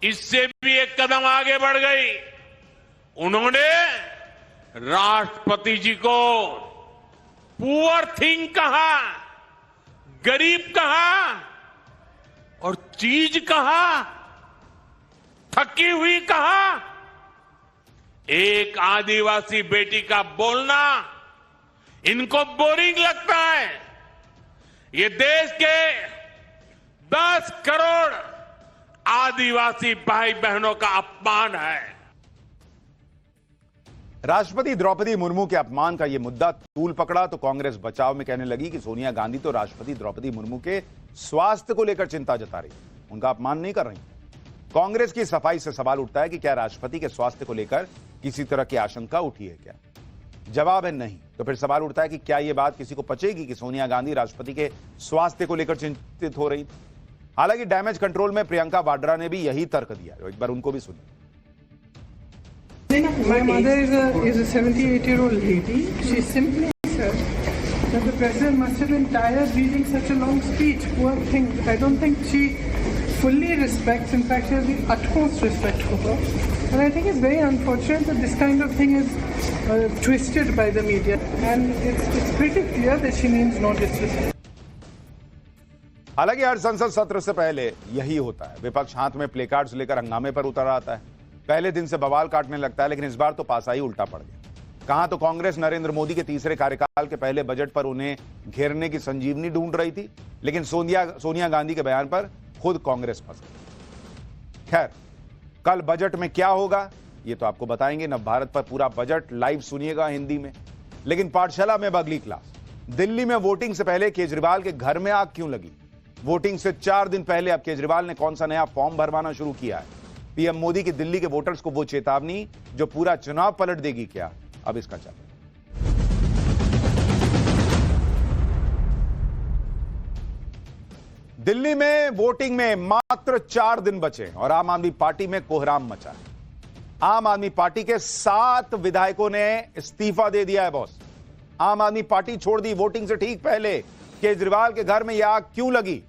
इससे भी एक कदम आगे बढ़ गई। उन्होंने राष्ट्रपति जी को पुअर थिंग कहा, गरीब कहा और चीज कहा, थकी हुई कहा। एक आदिवासी बेटी का बोलना इनको बोरिंग लगता है। ये देश के 10 करोड़ आदिवासी भाई बहनों का अपमान है। राष्ट्रपति द्रौपदी मुर्मू के अपमान का यह मुद्दा तूल पकड़ा तो कांग्रेस बचाव में कहने लगी कि सोनिया गांधी तो राष्ट्रपति द्रौपदी मुर्मू के स्वास्थ्य को लेकर चिंता जता रही, उनका अपमान नहीं कर रही। कांग्रेस की सफाई से सवाल उठता है कि क्या राष्ट्रपति के स्वास्थ्य को लेकर किसी तरह की आशंका उठी है क्या? जवाब है नहीं। तो फिर सवाल उठता है कि क्या यह बात किसी को पचेगी कि सोनिया गांधी राष्ट्रपति के स्वास्थ्य को लेकर चिंतित हो रही? हालांकि डैमेज कंट्रोल में प्रियंका वाड्रा ने भी यही तर्क दिया। एक बार उनको भी सुनिए। My mother is a 78-year-old lady. She simply said that the president must have been tired reading such a long speech. Poor thing. I don't think she fully respects, in fact, she has the utmost respect for her. And I think it's very unfortunate that this kind of thing is twisted by the media. And it's pretty clear that she means no disrespect. हालांकि हर संसद सत्र से पहले यही होता है। विपक्ष हाथ में प्ले कार्ड्स लेकर हंगामे पर उतर आता है। पहले दिन से बवाल काटने लगता है, लेकिन इस बार तो पासा ही उल्टा पड़ गया। कहां तो कांग्रेस नरेंद्र मोदी के तीसरे कार्यकाल के पहले बजट पर उन्हें घेरने की संजीवनी ढूंढ रही थी, लेकिन सोनिया गांधी के बयान पर खुद कांग्रेस फंस गई। खैर, कल बजट में क्या होगा ये तो आपको बताएंगे। नवभारत पर पूरा बजट लाइव सुनिएगा हिंदी में। लेकिन पाठशाला में अगली क्लास। दिल्ली में वोटिंग से पहले केजरीवाल के घर में आग क्यों लगी? वोटिंग से 4 दिन पहले अब केजरीवाल ने कौन सा नया फॉर्म भरवाना शुरू किया है? पीएम मोदी की दिल्ली के वोटर्स को वो चेतावनी जो पूरा चुनाव पलट देगी क्या? अब इसका चल। दिल्ली में वोटिंग में मात्र 4 दिन बचे और आम आदमी पार्टी में कोहराम मचा है। आम आदमी पार्टी के 7 विधायकों ने इस्तीफा दे दिया है बॉस। आम आदमी पार्टी छोड़ दी वोटिंग से ठीक पहले। केजरीवाल के घर में यह आग क्यों लगी?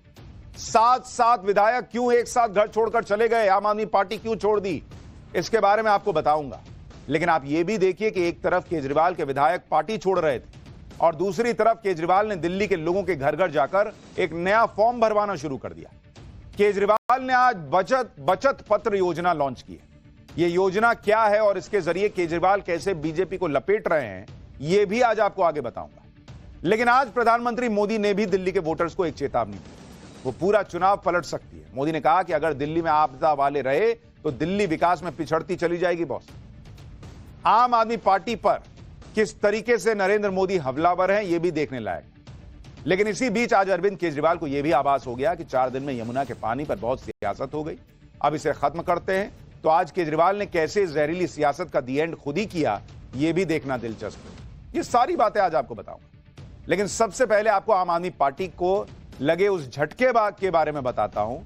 7 विधायक क्यों एक साथ घर छोड़कर चले गए? आम आदमी पार्टी क्यों छोड़ दी? इसके बारे में आपको बताऊंगा। लेकिन आप यह भी देखिए कि एक तरफ केजरीवाल के विधायक पार्टी छोड़ रहे थे और दूसरी तरफ केजरीवाल ने दिल्ली के लोगों के घर घर जाकर एक नया फॉर्म भरवाना शुरू कर दिया। केजरीवाल ने आज बचत पत्र योजना लॉन्च की है। यह योजना क्या है और इसके जरिए केजरीवाल कैसे बीजेपी को लपेट रहे हैं, यह भी आज आपको आगे बताऊंगा। लेकिन आज प्रधानमंत्री मोदी ने भी दिल्ली के वोटर्स को एक चेतावनी दी। वो पूरा चुनाव पलट सकती है। मोदी ने कहा कि अगर दिल्ली में आपदा वाले रहे तो दिल्ली विकास में पिछड़ती चली जाएगी बॉस। आम आदमी पार्टी पर किस तरीके से नरेंद्र मोदी हमलावर हैं, यह भी देखने लायक। लेकिन इसी बीच आज अरविंद केजरीवाल को यह भी आभास हो गया कि 4 दिन में यमुना के पानी पर बहुत सियासत हो गई, अब इसे खत्म करते हैं। तो आज केजरीवाल ने कैसे जहरीली सियासत का दी एंड खुद ही किया, यह भी देखना दिलचस्प है। ये सारी बातें आज आपको बताऊंगा। लेकिन सबसे पहले आपको आम आदमी पार्टी को लगे उस झटके के बारे में बताता हूं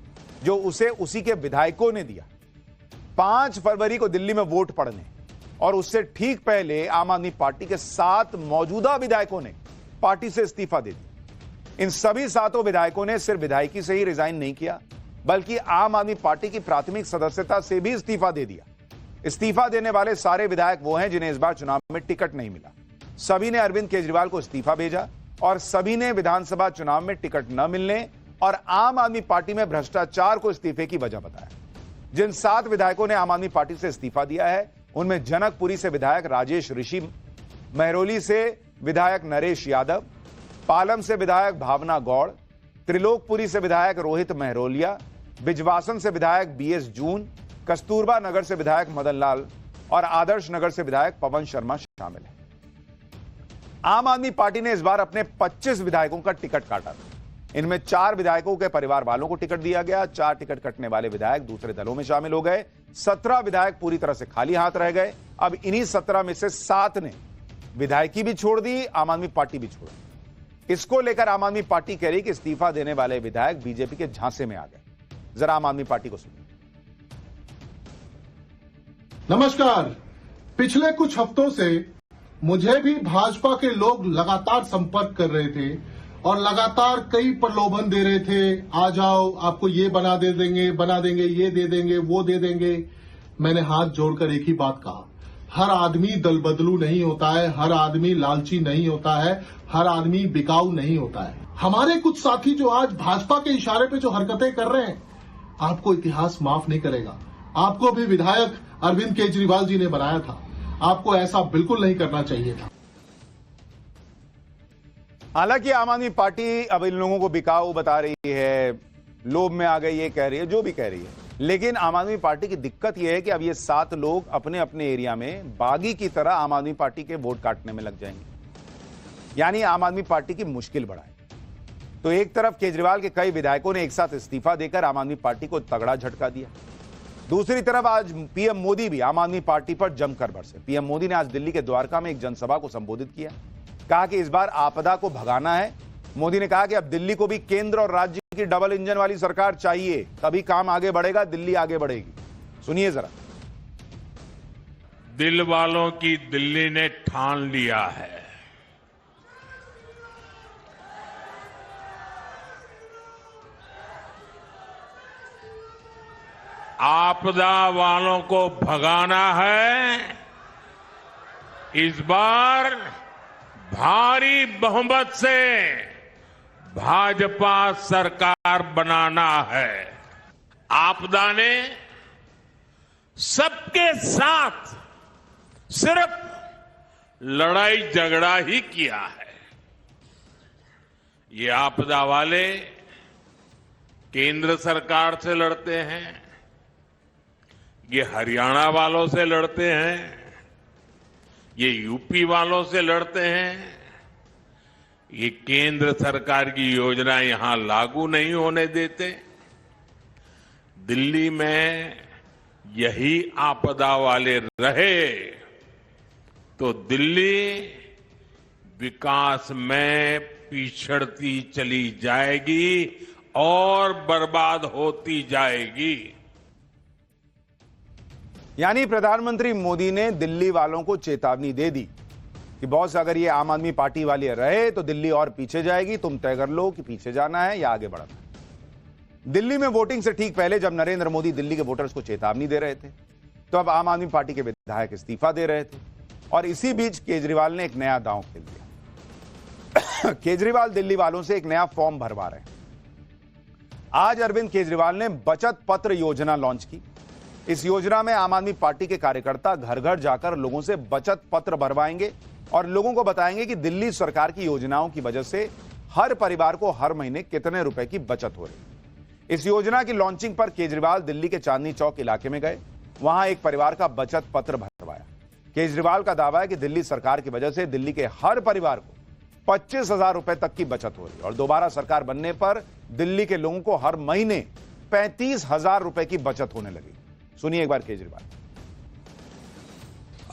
जो उसे उसी के विधायकों ने दिया। 5 फरवरी को दिल्ली में वोट पड़ने और उससे ठीक पहले आम आदमी पार्टी के 7 मौजूदा विधायकों ने पार्टी से इस्तीफा दे दिया। इन सभी 7 विधायकों ने सिर्फ विधायकी से ही रिजाइन नहीं किया, बल्कि आम आदमी पार्टी की प्राथमिक सदस्यता से भी इस्तीफा दे दिया। इस्तीफा देने वाले सारे विधायक वो हैं जिन्हें इस बार चुनाव में टिकट नहीं मिला। सभी ने अरविंद केजरीवाल को इस्तीफा भेजा और सभी ने विधानसभा चुनाव में टिकट न मिलने और आम आदमी पार्टी में भ्रष्टाचार को इस्तीफे की वजह बताया। जिन 7 विधायकों ने आम आदमी पार्टी से इस्तीफा दिया है उनमें जनकपुरी से विधायक राजेश ऋषि, महरौली से विधायक नरेश यादव, पालम से विधायक भावना गौड़, त्रिलोकपुरी से विधायक रोहित मेहरोलिया, बिजवासन से विधायक बीएस जून, कस्तूरबा नगर से विधायक मदन लाल और आदर्श नगर से विधायक पवन शर्मा शामिल हैं। आम आदमी पार्टी ने इस बार अपने 25 विधायकों का टिकट काटा था। इनमें 4 विधायकों के परिवार वालों को टिकट दिया गया। 4 टिकट कटने वाले विधायक दूसरे दलों में शामिल हो गए। 17 विधायक पूरी तरह से खाली हाथ रह गए। अब इन्हीं 17 में से 7 ने विधायकी भी छोड़ दी, आम आदमी पार्टी भी छोड़ दी। इसको लेकर आम आदमी पार्टी कह रही कि इस्तीफा देने वाले विधायक बीजेपी के झांसे में आ गए। जरा आम आदमी पार्टी को सुनिए। नमस्कार। पिछले कुछ हफ्तों से मुझे भी भाजपा के लोग लगातार संपर्क कर रहे थे और लगातार कई प्रलोभन दे रहे थे। आ जाओ, आपको ये बना देंगे, ये दे देंगे, वो दे देंगे। मैंने हाथ जोड़कर एक ही बात कहा, हर आदमी दल बदलू नहीं होता है, हर आदमी लालची नहीं होता है, हर आदमी बिकाऊ नहीं होता है। हमारे कुछ साथी जो आज भाजपा के इशारे पे जो हरकतें कर रहे हैं, आपको इतिहास माफ नहीं करेगा। आपको भी विधायक अरविंद केजरीवाल जी ने बनाया था, आपको ऐसा बिल्कुल नहीं करना चाहिए था। हालांकि आम आदमी पार्टी अब इन लोगों को बिकाऊ बता रही है, लोभ में आ गई, ये कह रही है, जो भी कह रही है, लेकिन आम आदमी पार्टी की दिक्कत यह है कि अब ये 7 लोग अपने अपने एरिया में बागी की तरह आम आदमी पार्टी के वोट काटने में लग जाएंगे, यानी आम आदमी पार्टी की मुश्किल बढ़ाए। तो एक तरफ केजरीवाल के कई विधायकों ने एक साथ इस्तीफा देकर आम आदमी पार्टी को तगड़ा झटका दिया। दूसरी तरफ आज पीएम मोदी भी आम आदमी पार्टी पर जमकर बरसे। पीएम मोदी ने आज दिल्ली के द्वारका में एक जनसभा को संबोधित किया। कहा कि इस बार आपदा को भगाना है। मोदी ने कहा कि अब दिल्ली को भी केंद्र और राज्य की डबल इंजन वाली सरकार चाहिए, तभी काम आगे बढ़ेगा, दिल्ली आगे बढ़ेगी। सुनिए जरा। दिल वालों की दिल्ली ने ठान लिया है। आपदा वालों को भगाना है। इस बार भारी बहुमत से भाजपा सरकार बनाना है। आपदा ने सबके साथ सिर्फ लड़ाई झगड़ा ही किया है। ये आपदा वाले केंद्र सरकार से लड़ते हैं, ये हरियाणा वालों से लड़ते हैं, ये यूपी वालों से लड़ते हैं। ये केंद्र सरकार की योजना यहां लागू नहीं होने देते। दिल्ली में यही आपदा वाले रहे तो दिल्ली विकास में पिछड़ती चली जाएगी और बर्बाद होती जाएगी। यानी प्रधानमंत्री मोदी ने दिल्ली वालों को चेतावनी दे दी कि बॉस, अगर ये आम आदमी पार्टी वाले रहे तो दिल्ली और पीछे जाएगी। तुम तय कर लो कि पीछे जाना है या आगे बढ़ना है। दिल्ली में वोटिंग से ठीक पहले जब नरेंद्र मोदी दिल्ली के वोटर्स को चेतावनी दे रहे थे, तो अब आम आदमी पार्टी के विधायक इस्तीफा दे रहे थे। और इसी बीच केजरीवाल ने एक नया दांव खेल दिया। केजरीवाल दिल्ली वालों से एक नया फॉर्म भरवा रहे हैं। आज अरविंद केजरीवाल ने बचत पत्र योजना लॉन्च की। इस योजना में आम आदमी पार्टी के कार्यकर्ता घर घर जाकर लोगों से बचत पत्र भरवाएंगे और लोगों को बताएंगे कि दिल्ली सरकार की योजनाओं की वजह से हर परिवार को हर महीने कितने रुपए की बचत हो रही। इस योजना की लॉन्चिंग पर केजरीवाल दिल्ली के चांदनी चौक इलाके में गए। वहां एक परिवार का बचत पत्र भरवाया। केजरीवाल का दावा है कि दिल्ली सरकार की वजह से दिल्ली के हर परिवार को 25,000 रुपए तक की बचत हो रही और दोबारा सरकार बनने पर दिल्ली के लोगों को हर महीने 35,000 रुपए की बचत होने लगी। सुनिए एक बार केजरीवाल।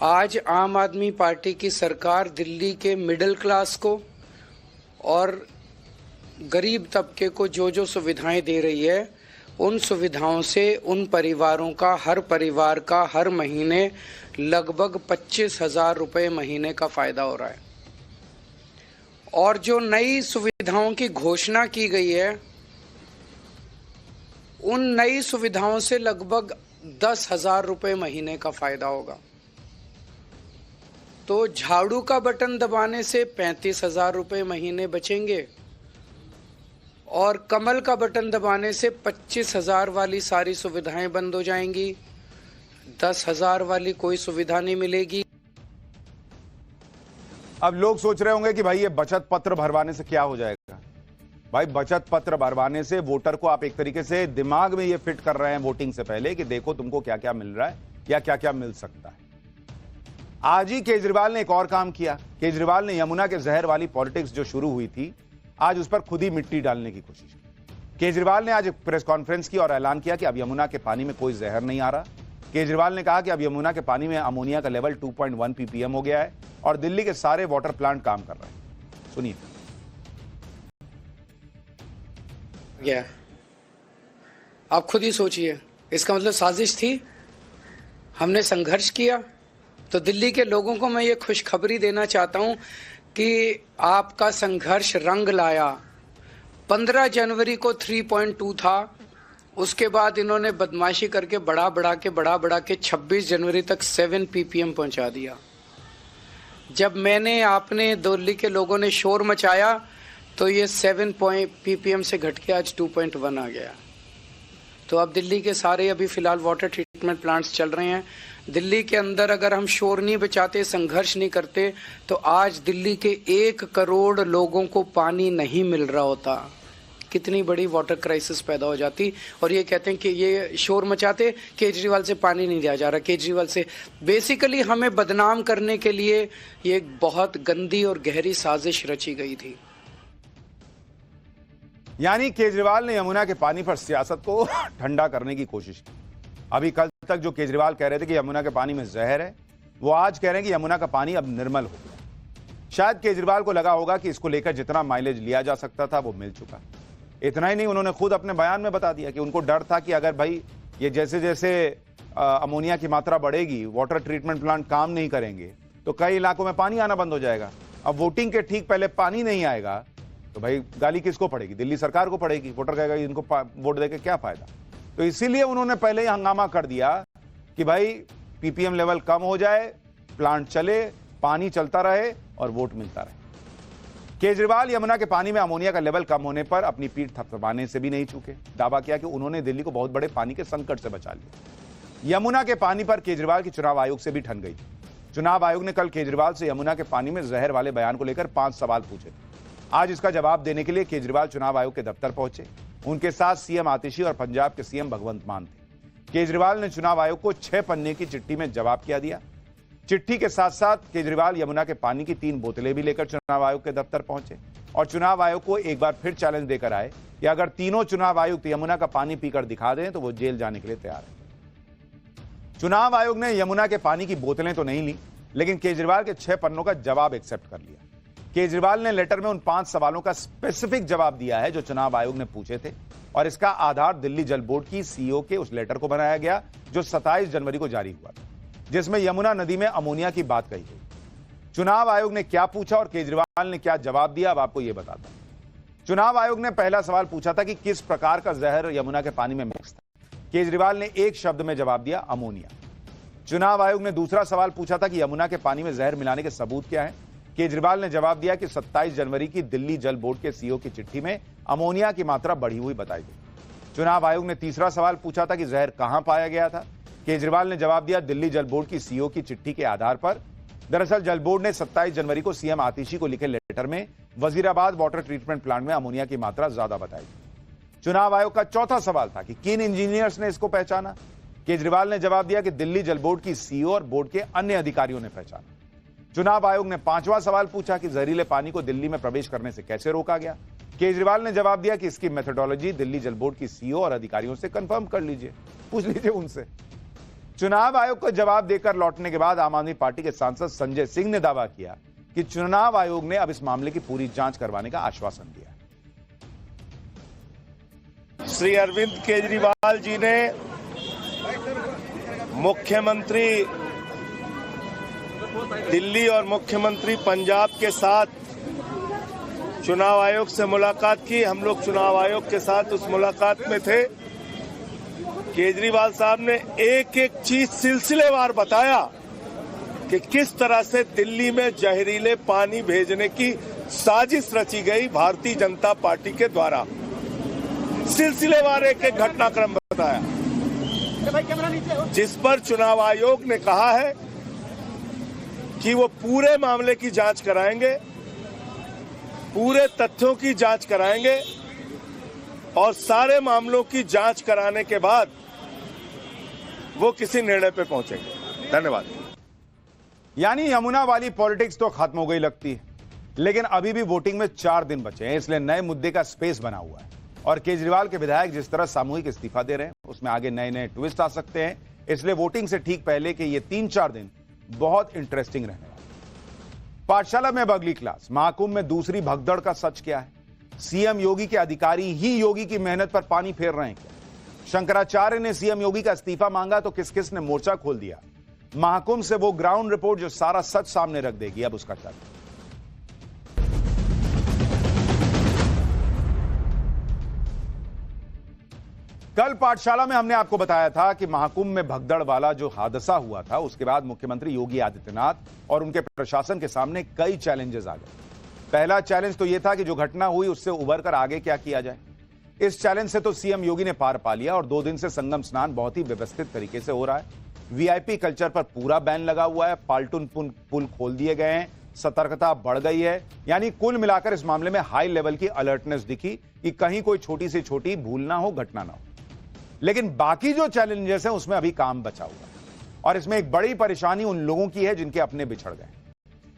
आज आम आदमी पार्टी की सरकार दिल्ली के मिडिल क्लास को और गरीब तबके को जो जो सुविधाएं दे रही है, उन सुविधाओं से उन परिवारों का, हर परिवार का हर महीने लगभग 25,000 रुपए महीने का फायदा हो रहा है। और जो नई सुविधाओं की घोषणा की गई है, उन नई सुविधाओं से लगभग 10,000 रुपए महीने का फायदा होगा। तो झाड़ू का बटन दबाने से 35,000 रुपए महीने बचेंगे और कमल का बटन दबाने से 25,000 वाली सारी सुविधाएं बंद हो जाएंगी। 10,000 वाली कोई सुविधा नहीं मिलेगी। अब लोग सोच रहे होंगे कि भाई ये बचत पत्र भरवाने से क्या हो जाएगा। भाई बचत पत्र भरवाने से वोटर को आप एक तरीके से दिमाग में ये फिट कर रहे हैं वोटिंग से पहले कि देखो तुमको क्या क्या मिल रहा है या क्या क्या मिल सकता है। आज ही केजरीवाल ने एक और काम किया। केजरीवाल ने यमुना के जहर वाली पॉलिटिक्स जो शुरू हुई थी, आज उस पर खुद ही मिट्टी डालने की कोशिश की। केजरीवाल ने आज एक प्रेस कॉन्फ्रेंस की और ऐलान किया कि अब यमुना के पानी में कोई जहर नहीं आ रहा। केजरीवाल ने कहा कि अब यमुना के पानी में अमोनिया का लेवल 2.1 ppm हो गया है और दिल्ली के सारे वाटर प्लांट काम कर रहे हैं। सुनिए। आप खुद ही सोचिए, इसका मतलब साजिश थी, हमने संघर्ष किया। तो दिल्ली के लोगों को मैं ये खुशखबरी देना चाहता हूं कि आपका संघर्ष रंग लाया। 15 जनवरी को 3.2 था, उसके बाद इन्होंने बदमाशी करके बढ़ा के 26 जनवरी तक 7 ppm पहुंचा दिया। जब मैंने आपने दिल्ली के लोगों ने शोर मचाया तो ये 7 ppm से घट के आज 2.1 आ गया। तो अब दिल्ली के सारे अभी फिलहाल वाटर ट्रीटमेंट प्लांट्स चल रहे हैं। दिल्ली के अंदर अगर हम शोर नहीं बचाते, संघर्ष नहीं करते, तो आज दिल्ली के 1 करोड़ लोगों को पानी नहीं मिल रहा होता। कितनी बड़ी वाटर क्राइसिस पैदा हो जाती। और ये कहते हैं कि ये शोर मचाते, केजरीवाल से पानी नहीं लिया जा रहा, केजरीवाल से। बेसिकली हमें बदनाम करने के लिए ये एक बहुत गंदी और गहरी साजिश रची गई थी। यानी केजरीवाल ने यमुना के पानी पर सियासत को ठंडा करने की कोशिश की। अभी कल तक जो केजरीवाल कह रहे थे कि यमुना के पानी में जहर है, वो आज कह रहे हैं कि यमुना का पानी अब निर्मल हो गया। शायद केजरीवाल को लगा होगा कि इसको लेकर जितना माइलेज लिया जा सकता था वो मिल चुका। इतना ही नहीं, उन्होंने खुद अपने बयान में बता दिया कि उनको डर था कि अगर भाई ये जैसे जैसे अमोनिया की मात्रा बढ़ेगी, वाटर ट्रीटमेंट प्लांट काम नहीं करेंगे, तो कई इलाकों में पानी आना बंद हो जाएगा। अब वोटिंग के ठीक पहले पानी नहीं आएगा तो भाई गाली किसको पड़ेगी? दिल्ली सरकार को पड़ेगी। वोटर कहेगा इनको वोट देके क्या फायदा। तो इसीलिए उन्होंने पहले ही हंगामा कर दिया कि भाई पीपीएम लेवल कम हो जाए, प्लांट चले, पानी चलता रहे और वोट मिलता रहे। केजरीवाल यमुना के पानी में अमोनिया का लेवल कम होने पर अपनी पीठ थपथपाने से भी नहीं चूके। दावा किया कि उन्होंने दिल्ली को बहुत बड़े पानी के संकट से बचा लिया। यमुना के पानी पर केजरीवाल की चुनाव आयोग से भी ठन गई। चुनाव आयोग ने कल केजरीवाल से यमुना के पानी में जहर वाले बयान को लेकर 5 सवाल पूछे थे। आज इसका जवाब देने के लिए केजरीवाल चुनाव आयोग के दफ्तर पहुंचे। उनके साथ सीएम आतिशी और पंजाब के सीएम भगवंत मान थे। केजरीवाल ने चुनाव आयोग को 6 पन्ने की चिट्ठी में जवाब क्या दिया। चिट्ठी के साथ साथ केजरीवाल यमुना के पानी की 3 बोतलें भी लेकर चुनाव आयोग के दफ्तर पहुंचे और चुनाव आयोग को एक बार फिर चैलेंज देकर आए कि अगर तीनों चुनाव आयुक्त यमुना का पानी पीकर दिखा दें तो वो जेल जाने के लिए तैयार है। चुनाव आयोग ने यमुना के पानी की बोतलें तो नहीं ली, लेकिन केजरीवाल के 6 पन्नों का जवाब एक्सेप्ट कर लिया। केजरीवाल ने लेटर में उन 5 सवालों का स्पेसिफिक जवाब दिया है जो चुनाव आयोग ने पूछे थे और इसका आधार दिल्ली जल बोर्ड की सीईओ के उस लेटर को बनाया गया जो 27 जनवरी को जारी हुआ था, जिसमें यमुना नदी में अमोनिया की बात कही गई। चुनाव आयोग ने क्या पूछा और केजरीवाल ने क्या जवाब दिया, अब आपको यह बताता हूं। चुनाव आयोग ने पहला सवाल पूछा था कि किस प्रकार का जहर यमुना के पानी में मिक्स था। केजरीवाल ने एक शब्द में जवाब दिया, अमोनिया। चुनाव आयोग ने दूसरा सवाल पूछा था कि यमुना के पानी में जहर मिलाने के सबूत क्या है। केजरीवाल ने जवाब दिया कि 27 जनवरी की दिल्ली जल बोर्ड के सीईओ की चिट्ठी में अमोनिया की मात्रा बढ़ी हुई बताई गई। चुनाव आयोग ने तीसरा सवाल पूछा था कि जहर कहां पाया गया था। केजरीवाल ने जवाब दिया, दिल्ली जल बोर्ड की सीईओ की चिट्ठी के आधार पर। दरअसल जल बोर्ड ने 27 जनवरी को सीएम आतिशी को लिखे लेटर में वजीराबाद वाटर ट्रीटमेंट प्लांट में अमोनिया की मात्रा ज्यादा बताई। चुनाव आयोग का चौथा सवाल था कि किन इंजीनियर्स ने इसको पहचाना। केजरीवाल ने जवाब दिया कि दिल्ली जल बोर्ड की सीईओ और बोर्ड के अन्य अधिकारियों ने पहचाना। चुनाव आयोग ने 5वां सवाल पूछा कि जहरीले पानी को दिल्ली में प्रवेश करने से कैसे रोका गया। केजरीवाल ने जवाब दिया कि इसकी मेथोडोलॉजी दिल्ली जल बोर्ड की सीईओ और अधिकारियों से कंफर्म कर लीजिए, पूछ लीजिए उनसे। चुनाव आयोग को जवाब देकर लौटने के बाद आम आदमी पार्टी के सांसद संजय सिंह ने दावा किया कि चुनाव आयोग ने अब इस मामले की पूरी जांच करवाने का आश्वासन दिया। श्री अरविंद केजरीवाल जी ने मुख्यमंत्री दिल्ली और मुख्यमंत्री पंजाब के साथ चुनाव आयोग से मुलाकात की। हम लोग चुनाव आयोग के साथ उस मुलाकात में थे। केजरीवाल साहब ने एक एक चीज सिलसिलेवार बताया कि किस तरह से दिल्ली में जहरीले पानी भेजने की साजिश रची गई भारतीय जनता पार्टी के द्वारा। सिलसिलेवार एक एक घटनाक्रम बताया, जिस पर चुनाव आयोग ने कहा है कि वो पूरे मामले की जांच कराएंगे, पूरे तथ्यों की जांच कराएंगे और सारे मामलों की जांच कराने के बाद वो किसी निर्णय पे पहुंचेंगे। धन्यवाद। यानी यमुना वाली पॉलिटिक्स तो खत्म हो गई लगती है, लेकिन अभी भी वोटिंग में 4 दिन बचे हैं, इसलिए नए मुद्दे का स्पेस बना हुआ है। और केजरीवाल के विधायक जिस तरह सामूहिक इस्तीफा दे रहे हैं, उसमें आगे नए नए ट्विस्ट आ सकते हैं, इसलिए वोटिंग से ठीक पहले के ये 3-4 दिन बहुत इंटरेस्टिंग रहने वाले। पाठशाला में बगली क्लास, महाकुंभ में दूसरी भगदड़ का सच क्या है? सीएम योगी के अधिकारी ही योगी की मेहनत पर पानी फेर रहे हैं क्या? शंकराचार्य ने सीएम योगी का इस्तीफा मांगा तो किस किस ने मोर्चा खोल दिया? महाकुंभ से वो ग्राउंड रिपोर्ट जो सारा सच सामने रख देगी, अब उसका क्या? कल पाठशाला में हमने आपको बताया था कि महाकुंभ में भगदड़ वाला जो हादसा हुआ था, उसके बाद मुख्यमंत्री योगी आदित्यनाथ और उनके प्रशासन के सामने कई चैलेंजेस आ गए। पहला चैलेंज तो यह था कि जो घटना हुई उससे उबर कर आगे क्या किया जाए। इस चैलेंज से तो सीएम योगी ने पार पा लिया और 2 दिन से संगम स्नान बहुत ही व्यवस्थित तरीके से हो रहा है। वीआईपी कल्चर पर पूरा बैन लगा हुआ है, पाल्टून पुल खोल दिए गए हैं, सतर्कता बढ़ गई है। यानी कुल मिलाकर इस मामले में हाई लेवल की अलर्टनेस दिखी कि कहीं कोई छोटी से छोटी भूल ना हो, घटना ना हो। लेकिन बाकी जो चैलेंजेस हैं उसमें अभी काम बचा हुआ है और इसमें एक बड़ी परेशानी उन लोगों की है जिनके अपने बिछड़ गए।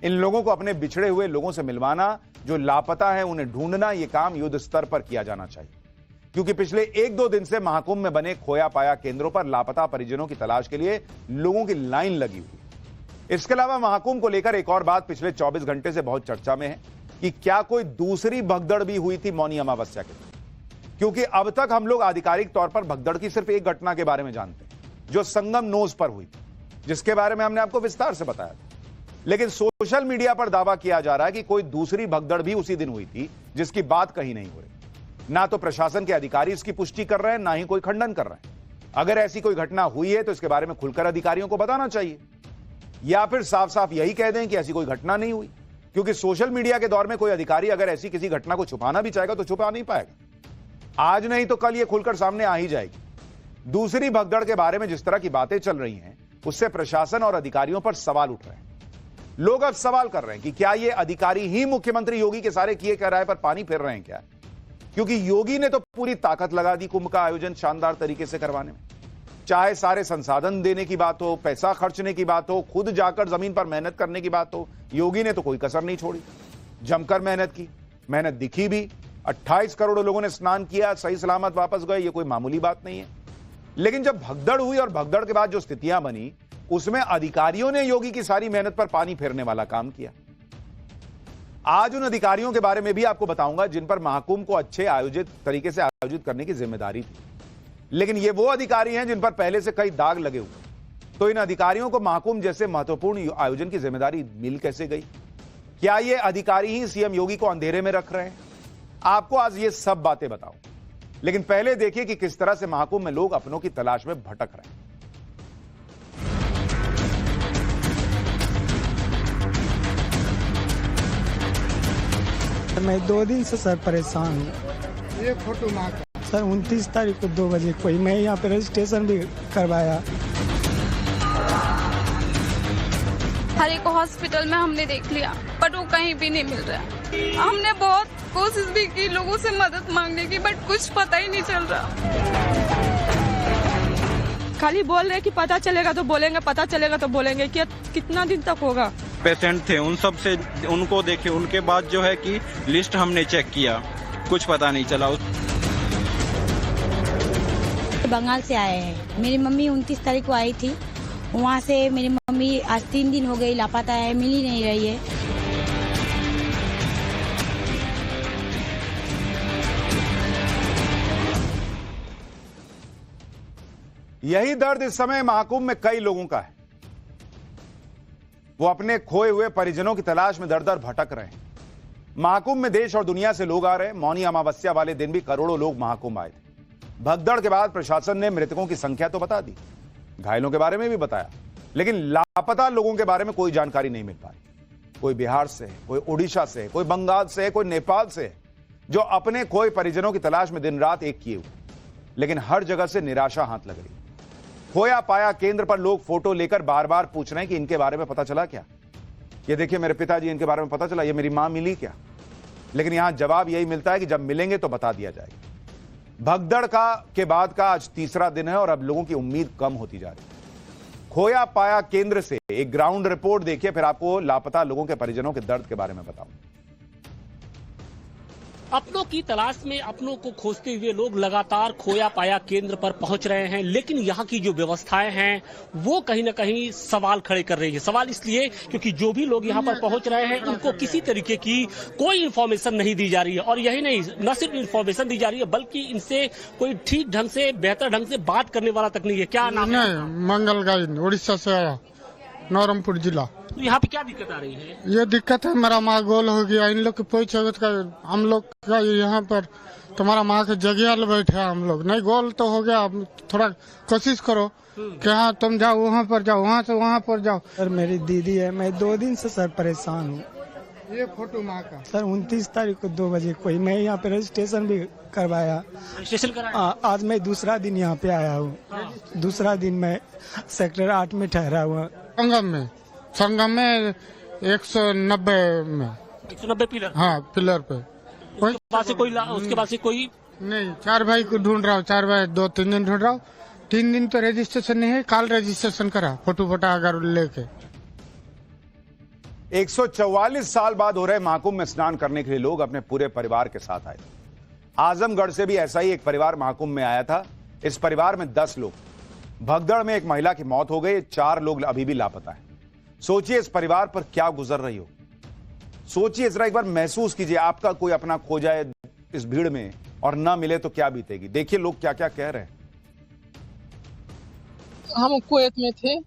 इन लोगों को अपने बिछड़े हुए लोगों से मिलवाना, जो लापता है उन्हें ढूंढना, यह काम युद्ध स्तर पर किया जाना चाहिए, क्योंकि पिछले 1-2 दिन से महाकुंभ में बने खोया पाया केंद्रों पर लापता परिजनों की तलाश के लिए लोगों की लाइन लगी हुई। इसके अलावा महाकुंभ को लेकर एक और बात पिछले 24 घंटे से बहुत चर्चा में है कि क्या कोई दूसरी भगदड़ भी हुई थी मौनी अमावस्या के दिन, क्योंकि अब तक हम लोग आधिकारिक तौर पर भगदड़ की सिर्फ एक घटना के बारे में जानते हैं, जो संगम नोज पर हुई थी, जिसके बारे में हमने आपको विस्तार से बताया था। लेकिन सोशल मीडिया पर दावा किया जा रहा है कि कोई दूसरी भगदड़ भी उसी दिन हुई थी, जिसकी बात कहीं नहीं हो रही। ना तो प्रशासन के अधिकारी इसकी पुष्टि कर रहे हैं, ना ही कोई खंडन कर रहे हैं। अगर ऐसी कोई घटना हुई है तो इसके बारे में खुलकर अधिकारियों को बताना चाहिए, या फिर साफ साफ यही कह दें कि ऐसी कोई घटना नहीं हुई, क्योंकि सोशल मीडिया के दौर में कोई अधिकारी अगर ऐसी किसी घटना को छुपाना भी चाहेगा तो छुपा नहीं पाएगा। आज नहीं तो कल ये खुलकर सामने आ ही जाएगी। दूसरी भगदड़ के बारे में जिस तरह की बातें चल रही हैं, उससे प्रशासन और अधिकारियों पर सवाल उठ रहे हैं। लोग अब सवाल कर रहे हैं कि क्या ये अधिकारी ही मुख्यमंत्री योगी के सारे किए कराए पर पानी फेर रहे हैं क्या? क्योंकि योगी ने तो पूरी ताकत लगा दी कुंभ का आयोजन शानदार तरीके से करवाने में। चाहे सारे संसाधन देने की बात हो, पैसा खर्चने की बात हो, खुद जाकर जमीन पर मेहनत करने की बात हो, योगी ने तो कोई कसर नहीं छोड़ी। जमकर मेहनत की, मेहनत दिखी भी। 28 करोड़ लोगों ने स्नान किया, सही सलामत वापस गए, ये कोई मामूली बात नहीं है। लेकिन जब भगदड़ हुई और भगदड़ के बाद जो स्थितियां बनी, उसमें अधिकारियों ने योगी की सारी मेहनत पर पानी फेरने वाला काम किया। आज उन अधिकारियों के बारे में भी आपको बताऊंगा जिन पर महाकुंभ को अच्छे आयोजित तरीके से आयोजित करने की जिम्मेदारी थी। लेकिन ये वो अधिकारी हैं जिन पर पहले से कई दाग लगे हुए। तो इन अधिकारियों को महाकुंभ जैसे महत्वपूर्ण आयोजन की जिम्मेदारी मिल कैसे गई? क्या ये अधिकारी ही सीएम योगी को अंधेरे में रख रहे हैं? आपको आज ये सब बातें बताऊं, लेकिन पहले देखिए कि किस तरह से महाकुंभ में लोग अपनों की तलाश में भटक रहे हैं। मैं 2 दिन से सर परेशान हूँ। ये फोटो ना सर 29 तारीख को 2 बजे कोई, मैं यहाँ पे रजिस्ट्रेशन भी करवाया। हर एक हॉस्पिटल में हमने देख लिया, बट वो कहीं भी नहीं मिल रहा। हमने बहुत कोशिश भी की लोगों से मदद मांगने की, बट कुछ पता ही नहीं चल रहा। खाली बोल रहे कि पता चलेगा तो बोलेंगे, पता चलेगा तो बोलेंगे। क्या कितना दिन तक होगा? पेशेंट थे, उन सब से उनको देखे, उनके बाद जो है कि लिस्ट हमने चेक किया, कुछ पता नहीं चला। बंगाल से आए हैं। मेरी मम्मी 29 तारीख को आई थी, वहाँ से मेरी मम्मी आज 3 दिन हो गई लापता है, मिल ही नहीं रही है। यही दर्द इस समय महाकुंभ में कई लोगों का है। वो अपने खोए हुए परिजनों की तलाश में दर दर भटक रहे हैं। महाकुंभ में देश और दुनिया से लोग आ रहे हैं। मौनी अमावस्या वाले दिन भी करोड़ों लोग महाकुंभ आए थे। भगदड़ के बाद प्रशासन ने मृतकों की संख्या तो बता दी, घायलों के बारे में भी बताया, लेकिन लापता लोगों के बारे में कोई जानकारी नहीं मिल पाई। कोई बिहार से है, कोई उड़ीसा से है, कोई बंगाल से है, कोई नेपाल से है, जो अपने खोए परिजनों की तलाश में दिन रात एक किए हुए, लेकिन हर जगह से निराशा हाथ लग रही। खोया पाया केंद्र पर लोग फोटो लेकर बार बार पूछ रहे हैं कि इनके बारे में पता चला क्या, ये देखिए मेरे पिताजी, इनके बारे में पता चला, ये मेरी मां मिली क्या? लेकिन यहां जवाब यही मिलता है कि जब मिलेंगे तो बता दिया जाएगा। भगदड़ के बाद का आज तीसरा दिन है और अब लोगों की उम्मीद कम होती जा रही है। खोया पाया केंद्र से एक ग्राउंड रिपोर्ट देखिए, फिर आपको लापता लोगों के परिजनों के दर्द के बारे में बताऊं। अपनों की तलाश में अपनों को खोजते हुए लोग लगातार खोया पाया केंद्र पर पहुंच रहे हैं, लेकिन यहाँ की जो व्यवस्थाएं हैं वो कहीं न कहीं सवाल खड़े कर रही है। सवाल इसलिए क्योंकि जो भी लोग यहाँ पर पहुंच रहे हैं उनको किसी तरीके की कोई इन्फॉर्मेशन नहीं दी जा रही है। और यही नहीं, न सिर्फ इन्फॉर्मेशन दी जा रही है बल्कि इनसे कोई ठीक ढंग से, बेहतर ढंग से बात करने वाला तक नहीं है। क्या नाम है? मंगल गाइन, उड़ीसा से आया, नवरंगपुर जिला। तो यहाँ पे क्या दिक्कत आ रही है? ये दिक्कत है, मेरा माँ गोल हो गया, इन लोग की पूछ हम लोग का यहाँ पर तुम्हारा माँ के जगह बैठे हम लोग, नहीं गोल तो हो गया, थोड़ा कोशिश करो कि हाँ तुम जाओ वहाँ पर जाओ, वहाँ से वहाँ पर जाओ। सर मेरी दीदी है, मैं 2 दिन से सर परेशान हूँ। ये फोटो माँ का सर 29 तारीख को 2 बजे कोई, मैं यहाँ पे रजिस्ट्रेशन भी करवाया। रजिस्ट्रेशन कराया? आज मैं दूसरा दिन यहाँ पे आया हूँ। दूसरा दिन मैं सेक्टर 8 में ठहरा हुआ। संगम में 190 में 190 पिलर। हाँ पिलर पे। उसके बाद से कोई नहीं, 4 भाई को ढूंढ रहा हूँ, 4 भाई 2-3 दिन ढूंढ रहा हूँ। 3 दिन तो रजिस्ट्रेशन नहीं है, कल रजिस्ट्रेशन करा, फोटो अगर लेके। 144 साल बाद हो रहे महाकुंभ में स्नान करने के लिए लोग अपने पूरे परिवार के साथ आए। आजमगढ़ से भी ऐसा ही एक परिवार महाकुंभ में आया था। इस परिवार में 10 लोग। भगदड़ में एक महिला की मौत हो गई, 4 लोग अभी भी लापता हैं। सोचिए इस परिवार पर क्या गुजर रही हो। सोचिए जरा, एक बार महसूस कीजिए, आपका कोई अपना खो जाए इस भीड़ में और ना मिले तो क्या बीतेगी। देखिए लोग क्या क्या कह रहे हैं। हम कुवैत में थे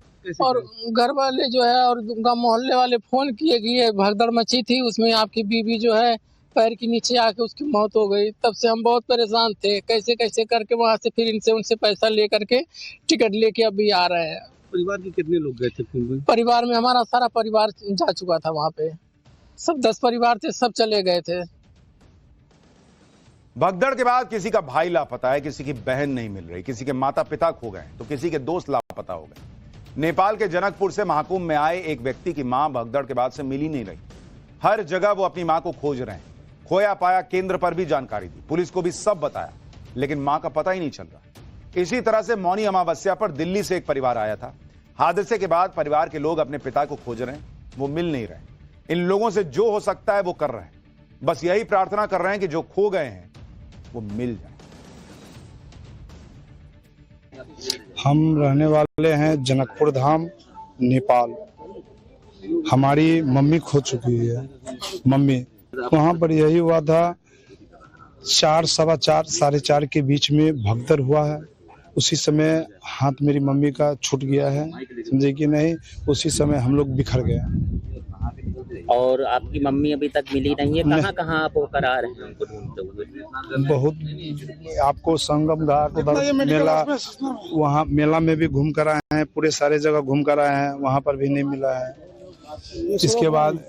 और घर वाले जो है और मोहल्ले वाले फोन किए कि ये भगदड़ मची थी, उसमें आपकी बीवी जो है पैर के नीचे आके उसकी मौत हो गई। तब से हम बहुत परेशान थे, कैसे कैसे करके वहाँ से फिर उनसे पैसा ले करके टिकट लेके अभी आ रहे हैं। परिवार के कितने लोग गए थे कुंभ में? परिवार में हमारा सारा परिवार जा चुका था वहाँ पे, सब 10 परिवार थे, सब चले गए थे। भगदड़ के बाद किसी का भाई लापता है, किसी की बहन नहीं मिल रही, किसी के माता पिता खो गए तो किसी के दोस्त लापता हो गए। नेपाल के जनकपुर से महाकुंभ में आए एक व्यक्ति की मां भगदड़ के बाद से मिल ही नहीं रही। हर जगह वो अपनी मां को खोज रहे हैं। खोया पाया केंद्र पर भी जानकारी दी, पुलिस को भी सब बताया, लेकिन मां का पता ही नहीं चल रहा। इसी तरह से मौनी अमावस्या पर दिल्ली से एक परिवार आया था। हादसे के बाद परिवार के लोग अपने पिता को खोज रहे हैं, वो मिल नहीं रहे। इन लोगों से जो हो सकता है वो कर रहे हैं, बस यही प्रार्थना कर रहे हैं कि जो खो गए हैं वो मिल जाए। हम रहने वाले हैं जनकपुर धाम, नेपाल। हमारी मम्मी खो चुकी है। मम्मी वहाँ पर यही हुआ था, 4, सवा 4, साढ़े 4 के बीच में भगदड़ हुआ है। उसी समय हाथ मेरी मम्मी का छूट गया है, समझे कि नहीं। उसी समय हम लोग बिखर गए। और आपकी मम्मी अभी तक मिली नहीं है? कहाँ आप होकर आ रहे हैं उनको ढूंढते हुए? बहुत, आपको संगम घाट, उधर मेला, वहाँ मेला में भी घूम कर आए हैं, पूरे सारे जगह घूम कर आए हैं, वहाँ पर भी नहीं मिला है। इसके बाद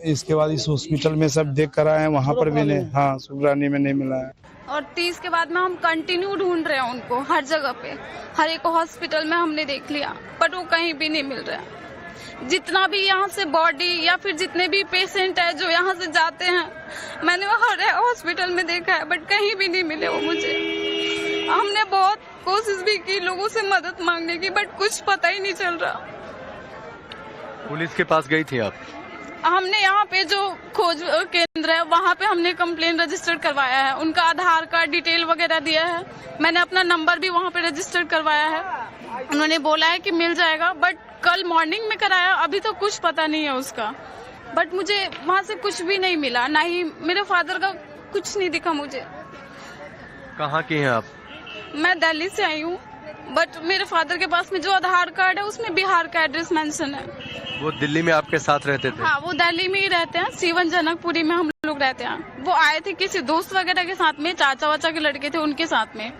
इस हॉस्पिटल में सब देख कर आए हैं, वहाँ पर भी नहीं। हाँ, सुब्रानी में नहीं मिला है। और 30 के बाद में हम कंटिन्यू ढूंढ रहे हैं उनको, हर जगह पे, हर एक हॉस्पिटल में हमने देख लिया, बट वो कहीं भी नहीं मिल रहा। जितना भी यहाँ से बॉडी या फिर जितने भी पेशेंट है जो यहाँ से जाते हैं, मैंने वो हर हॉस्पिटल में देखा है, बट कहीं भी नहीं मिले वो मुझे। हमने बहुत कोशिश भी की लोगों से मदद मांगने की, बट कुछ पता ही नहीं चल रहा। पुलिस के पास गई थी आप? हमने यहाँ पे जो खोज केंद्र है वहाँ पे हमने कंप्लेन रजिस्टर करवाया है, उनका आधार कार्ड डिटेल वगैरह दिया है, मैंने अपना नंबर भी वहाँ पे रजिस्टर करवाया है। उन्होंने बोला है कि मिल जाएगा, बट कल मॉर्निंग में कराया, अभी तो कुछ पता नहीं है उसका। बट मुझे वहाँ से कुछ भी नहीं मिला, ना ही मेरे फादर का कुछ नहीं दिखा मुझे। कहाँ की हैं आप? मैं दिल्ली से आई हूँ, बट मेरे फादर के पास में जो आधार कार्ड है उसमें बिहार का एड्रेस मेंशन है। वो दिल्ली में आपके साथ रहते थे? हाँ, वो दिल्ली में ही रहते हैं, सीवन जनकपुरी में हम लोग रहते हैं। वो आए थे किसी दोस्त वगैरह के साथ में, चाचा वाचा के लड़के थे उनके साथ में,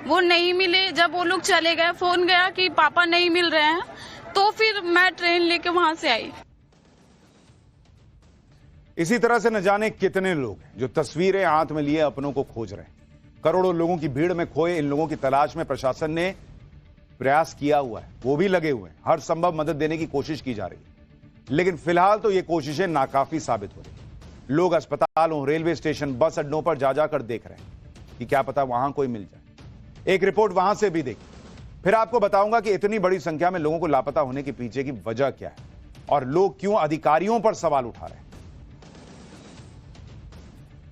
वो नहीं मिले। जब वो लोग चले गए, फोन गया कि पापा नहीं मिल रहे हैं, तो फिर मैं ट्रेन लेके वहाँ से आई। इसी तरह से न जाने कितने लोग हैं जो तस्वीरें हाथ में लिए अपनों को खोज रहे हैं। करोड़ों लोगों की भीड़ में खोए इन लोगों की तलाश में प्रशासन ने प्रयास किया हुआ है, वो भी लगे हुए हैं, हर संभव मदद देने की कोशिश की जा रही है। लेकिन फिलहाल तो ये कोशिशें नाकाफी साबित हो रही। लोग अस्पतालों, रेलवे स्टेशन, बस अड्डों पर जा जाकर देख रहे हैं कि क्या पता वहां कोई मिल जाए। एक रिपोर्ट वहां से भी देखी, फिर आपको बताऊंगा कि इतनी बड़ी संख्या में लोगों को लापता होने के पीछे की वजह क्या है और लोग क्यों अधिकारियों पर सवाल उठा रहे हैं।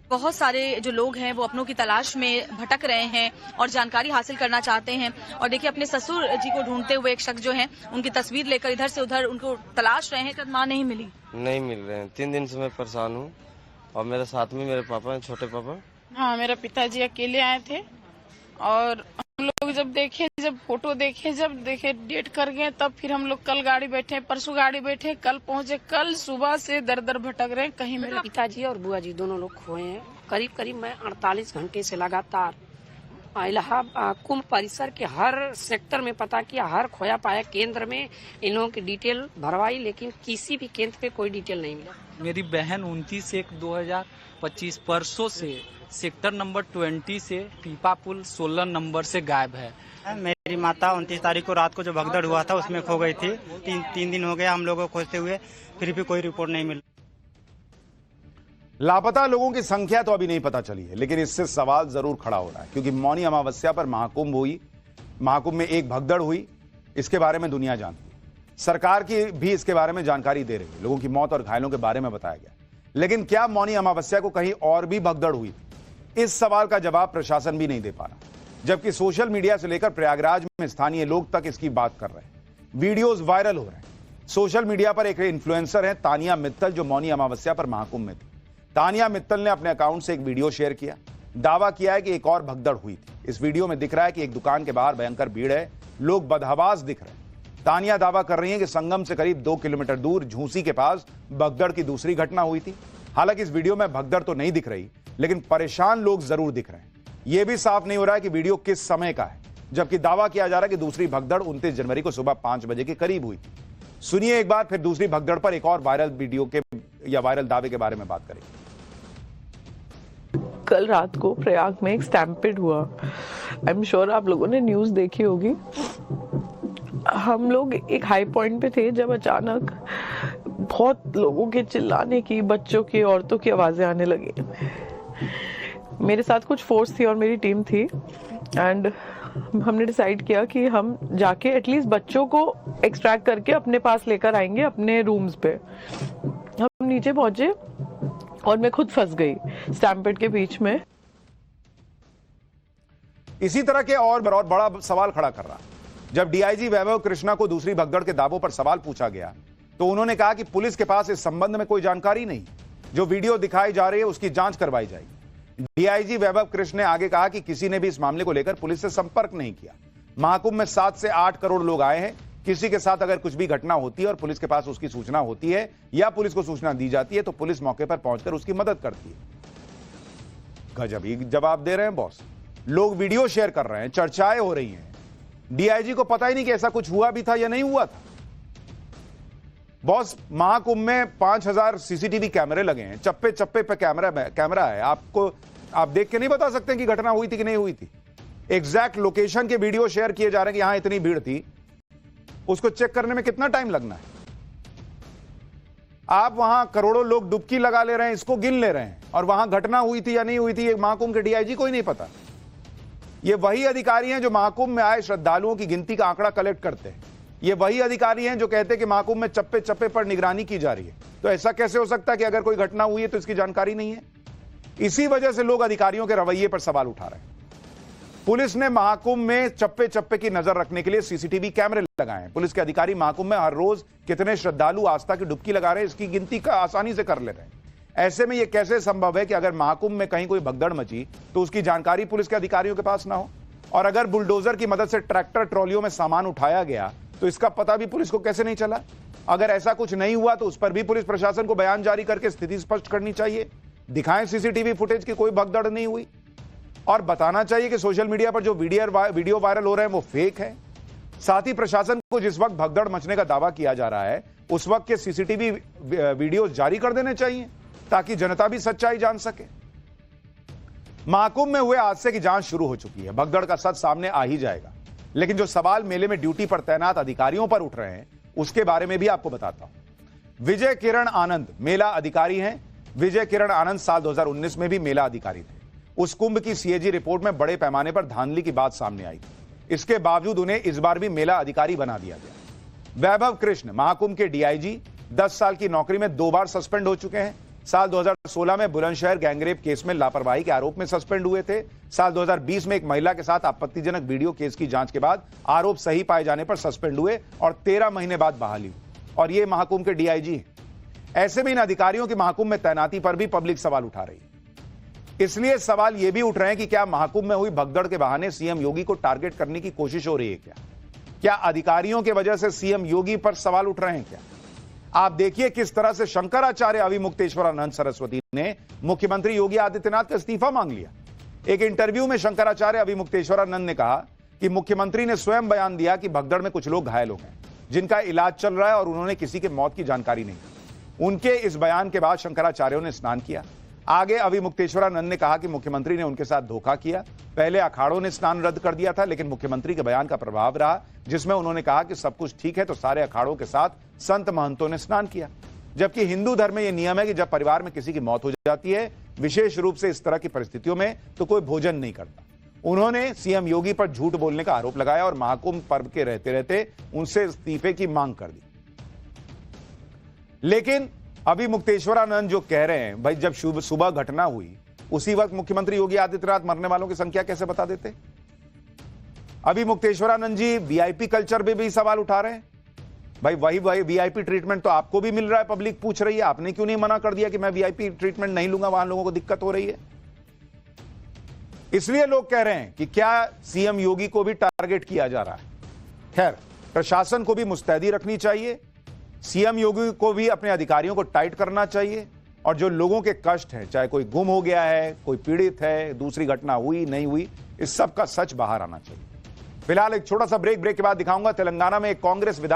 बहुत सारे जो लोग हैं वो अपनों की तलाश में भटक रहे हैं और जानकारी हासिल करना चाहते हैं। और देखिए, अपने ससुर जी को ढूंढते हुए एक शख्स जो है उनकी तस्वीर लेकर इधर से उधर उनको तलाश रहे हैं। मां नहीं मिली, नहीं मिल रहे हैं। 3 दिन से मैं परेशान हूँ और मेरे साथ में मेरे पापा हैं, छोटे पापा। हाँ, मेरा पिताजी अकेले आए थे और हम लोग जब फोटो देखे, डेट कर गए, तब फिर हम लोग कल गाड़ी बैठे, परसों गाड़ी बैठे, कल पहुंचे। कल सुबह से दर दर भटक रहे हैं। कहीं मेरे पिताजी और बुआ जी दोनों लोग खोए हैं। करीब मैं 48 घंटे से लगातार इलाहाबाद कुंभ परिसर के हर सेक्टर में पता किया, हर खोया पाया केंद्र में इन लोगों की डिटेल भरवाई, लेकिन किसी भी केंद्र पे कोई डिटेल नहीं मिला। मेरी बहन 29/1/2025 परसों से सेक्टर नंबर 20 से पीपा पुल 16 नंबर से गायब है। मेरी माता 29 तारीख को रात को जो भगदड़ हुआ था उसमें खो गई थी। तीन दिन हो गया हम लोगों को खोजते हुए, फिर भी कोई रिपोर्ट नहीं मिली। लापता लोगों की संख्या तो अभी नहीं पता चली है, लेकिन इससे सवाल जरूर खड़ा हो रहा है क्योंकि मौनी अमावस्या पर महाकुंभ हुई, महाकुंभ में एक भगदड़ हुई, इसके बारे में दुनिया जानती है। सरकार की भी इसके बारे में जानकारी दे रही है, लोगों की मौत और घायलों के बारे में बताया गया। लेकिन क्या मौनी अमावस्या को कहीं और भी भगदड़ हुई? इस सवाल का जवाब प्रशासन भी नहीं दे पा रहा, जबकि सोशल मीडिया से लेकर प्रयागराज में स्थानीय लोग तक इसकी बात कर रहे हैं। वीडियोस वायरल हो रहे हैं। सोशल मीडिया पर एक इन्फ्लुएंसर है तानिया मित्तल, जो मौनी अमावस्या पर महाकुंभ में थी। तानिया मित्तल ने अपने अकाउंट से एक वीडियो शेयर किया, दावा किया है कि एक और भगदड़ हुई थी। इस वीडियो में दिख रहा है कि एक दुकान के बाहर भयंकर भीड़ है, लोग बदहवास दिख रहे हैं। तानिया दावा कर रही है कि संगम से करीब 2 किलोमीटर दूर झूसी के पास भगदड़ की दूसरी घटना हुई थी। हालांकि इस वीडियो में भगदड़ तो नहीं दिख रही, लेकिन परेशान लोग जरूर दिख रहे हैं। यह भी साफ नहीं हो रहा है कि वीडियो किस समय का है, जबकि दावा किया जा रहा है कि दूसरी भगदड़ 29 जनवरी को सुबह 5 बजे के करीब हुई थी। सुनिए एक बार फिर दूसरी भगदड़ पर एक और वायरल वीडियो के या वायरल दावे के बारे में बात करेंगे। कल रात को प्रयाग में एक स्टैम्पेड हुआ। आई एम श्योर आप लोगों ने न्यूज देखी होगी। हम लोग एक हाई पॉइंट पे थे जब अचानक बहुत लोगों के चिल्लाने की, बच्चों की, औरतों की आवाजें आने लगी। मेरे साथ कुछ फोर्स थी और मेरी टीम थी एंड हमने डिसाइड किया कि हम जाके एटलीस्ट बच्चों को एक्सट्रैक्ट करके अपने पास लेकर आएंगे अपने रूम्स पे। हम नीचे पहुंचे और मैं खुद फंस गई स्टैम्पेड के बीच में। इसी तरह के और बड़ा सवाल खड़ा कर रहा, जब डीआईजी वैभव कृष्णा को दूसरी भगदड़ के दावों पर सवाल पूछा गया तो उन्होंने कहा कि पुलिस के पास इस संबंध में कोई जानकारी नहीं, जो वीडियो दिखाई जा रही है उसकी जांच करवाई जाएगी। डीआईजी वैभव कृष्ण ने आगे कहा कि किसी ने भी इस मामले को लेकर पुलिस से संपर्क नहीं किया। महाकुंभ में 7 से 8 करोड़ लोग आए हैं। किसी के साथ अगर कुछ भी घटना होती है और पुलिस के पास उसकी सूचना होती है या पुलिस को सूचना दी जाती है तो पुलिस मौके पर पहुंचकर उसकी मदद करती है। गजब ही जवाब दे रहे हैं बॉस। लोग वीडियो शेयर कर रहे हैं, चर्चाएं हो रही हैं। डीआईजी को पता ही नहीं कि ऐसा कुछ हुआ भी था या नहीं हुआ था। बॉस, महाकुंभ में 5000 सीसीटीवी कैमरे लगे हैं, चप्पे चप्पे पे कैमरा है। आप देख के नहीं बता सकते कि घटना हुई थी कि नहीं हुई थी। एग्जैक्ट लोकेशन के वीडियो शेयर किए जा रहे हैं कि यहां इतनी भीड़ थी, उसको चेक करने में कितना टाइम लगना है। आप वहां करोड़ों लोग डुबकी लगा ले रहे हैं, इसको गिन ले रहे हैं, और वहां घटना हुई थी या नहीं हुई थी ये महाकुंभ के डीआईजी को ही नहीं पता। ये वही अधिकारी हैं जो महाकुंभ में आए श्रद्धालुओं की गिनती का आंकड़ा कलेक्ट करते हैं। ये वही अधिकारी हैं जो कहते हैं कि महाकुंभ में चप्पे चप्पे पर निगरानी की जा रही है। तो ऐसा कैसे हो सकता है कि अगर कोई घटना हुई है तो इसकी जानकारी नहीं है? इसी वजह से लोग अधिकारियों के रवैये पर सवाल उठा रहे हैं। पुलिस ने महाकुंभ में चप्पे चप्पे की नजर रखने के लिए सीसीटीवी कैमरे लगाए हैं। पुलिस के अधिकारी महाकुंभ में हर रोज कितने श्रद्धालु आस्था की डुबकी लगा रहे हैं इसकी गिनती का आसानी से कर ले रहे हैं। ऐसे में यह कैसे संभव है कि अगर महाकुंभ में कहीं कोई भगदड़ मची तो उसकी जानकारी पुलिस के अधिकारियों के पास ना हो? और अगर बुलडोजर की मदद से ट्रैक्टर ट्रॉलियों में सामान उठाया गया तो इसका पता भी पुलिस को कैसे नहीं चला? अगर ऐसा कुछ नहीं हुआ तो उस पर भी पुलिस प्रशासन को बयान जारी करके स्थिति स्पष्ट करनी चाहिए। दिखाएं सीसीटीवी फुटेज की कोई भगदड़ नहीं हुई, और बताना चाहिए कि सोशल मीडिया पर जो वीडियो वायरल हो रहे हैं वो फेक है। साथ ही प्रशासन को जिस वक्त भगदड़ मचने का दावा किया जा रहा है उस वक्त के सीसीटीवी वीडियो जारी कर देने चाहिए ताकि जनता भी सच्चाई जान सके। महाकुंभ में हुए हादसे की जांच शुरू हो चुकी है। भगदड़ का सच सामने आ ही जाएगा, लेकिन जो सवाल मेले में ड्यूटी पर तैनात अधिकारियों पर उठ रहे हैं उसके बारे में भी आपको बताता हूं। विजय किरण आनंद मेला अधिकारी हैं। विजय किरण आनंद साल 2019 में भी मेला अधिकारी थे। उस कुंभ की सीएजी रिपोर्ट में बड़े पैमाने पर धांधली की बात सामने आई थी। इसके बावजूद उन्हें इस बार भी मेला अधिकारी बना दिया गया। वैभव कृष्ण महाकुंभ के डीआईजी 10 साल की नौकरी में 2 बार सस्पेंड हो चुके हैं। साल 2016 में बुलंदशहर गैंगरेप केस में लापरवाही के आरोप में सस्पेंड हुए थे। साल 2020 में एक महिला के साथ आपत्तिजनक वीडियो केस की जांच के बाद आरोप सही पाए जाने पर सस्पेंड हुए और 13 महीने बाद बहाली हुई। और ये महाकुंभ के डीआईजी हैं। ऐसे में इन अधिकारियों की महाकुंभ में तैनाती पर भी पब्लिक सवाल उठा रही है। इसलिए सवाल यह भी उठ रहे हैं कि क्या महाकुंभ में हुई भगदड़ के बहाने सीएम योगी को टारगेट करने की कोशिश हो रही है? क्या अधिकारियों की वजह से सीएम योगी पर सवाल उठ रहे हैं? क्या आप देखिए किस तरह से शंकराचार्य अविमुक्तेश्वरानंद सरस्वती ने मुख्यमंत्री योगी आदित्यनाथ का इस्तीफा मांग लिया। एक इंटरव्यू में शंकराचार्य अविमुक्तेश्वरानंद ने कहा कि मुख्यमंत्री ने स्वयं बयान दिया कि भगदड़ में कुछ लोग घायल हो गए, जिनका इलाज चल रहा है और उन्होंने किसी के मौत की जानकारी नहीं दी। उनके इस बयान के बाद शंकराचार्यों ने स्नान किया। आगे अविमुक्तेश्वरानंद ने कहा कि मुख्यमंत्री ने उनके साथ धोखा किया। पहले अखाड़ों ने स्नान रद्द कर दिया था, लेकिन मुख्यमंत्री के बयान का प्रभाव रहा, जिसमें उन्होंने कहा कि सब कुछ ठीक है तो सारे अखाड़ों के साथ संत महंतों ने स्नान किया। जबकि हिंदू धर्म में यह नियम है कि जब परिवार में किसी की मौत हो जाती है, विशेष रूप से इस तरह की परिस्थितियों में, तो कोई भोजन नहीं करता। उन्होंने सीएम योगी पर झूठ बोलने का आरोप लगाया और महाकुंभ पर्व के रहते रहते उनसे इस्तीफे की मांग कर दी। लेकिन अविमुक्तेश्वरानंद जो कह रहे हैं, भाई जब सुबह घटना हुई उसी वक्त मुख्यमंत्री योगी आदित्यनाथ मरने वालों की संख्या कैसे बता देते? अविमुक्तेश्वरानंद जी वीआईपी कल्चर पे भी सवाल उठा रहे हैं। भाई वही वीआईपी ट्रीटमेंट तो आपको भी मिल रहा है, पब्लिक पूछ रही है, आपने क्यों नहीं मना कर दिया कि मैं वीआईपी ट्रीटमेंट नहीं लूंगा, वहां लोगों को दिक्कत हो रही है। इसलिए लोग कह रहे हैं कि क्या सीएम योगी को भी टारगेट किया जा रहा है? खैर, प्रशासन को भी मुस्तैदी रखनी चाहिए, सीएम योगी को भी अपने अधिकारियों को टाइट करना चाहिए, और जो लोगों के कष्ट हैं, चाहे कोई गुम हो गया है, कोई पीड़ित है, दूसरी घटना हुई नहीं हुई, इस सब का सच बाहर आना चाहिए। फिलहाल एक छोटा सा ब्रेक के बाद दिखाऊंगा तेलंगाना में एक कांग्रेस विधायक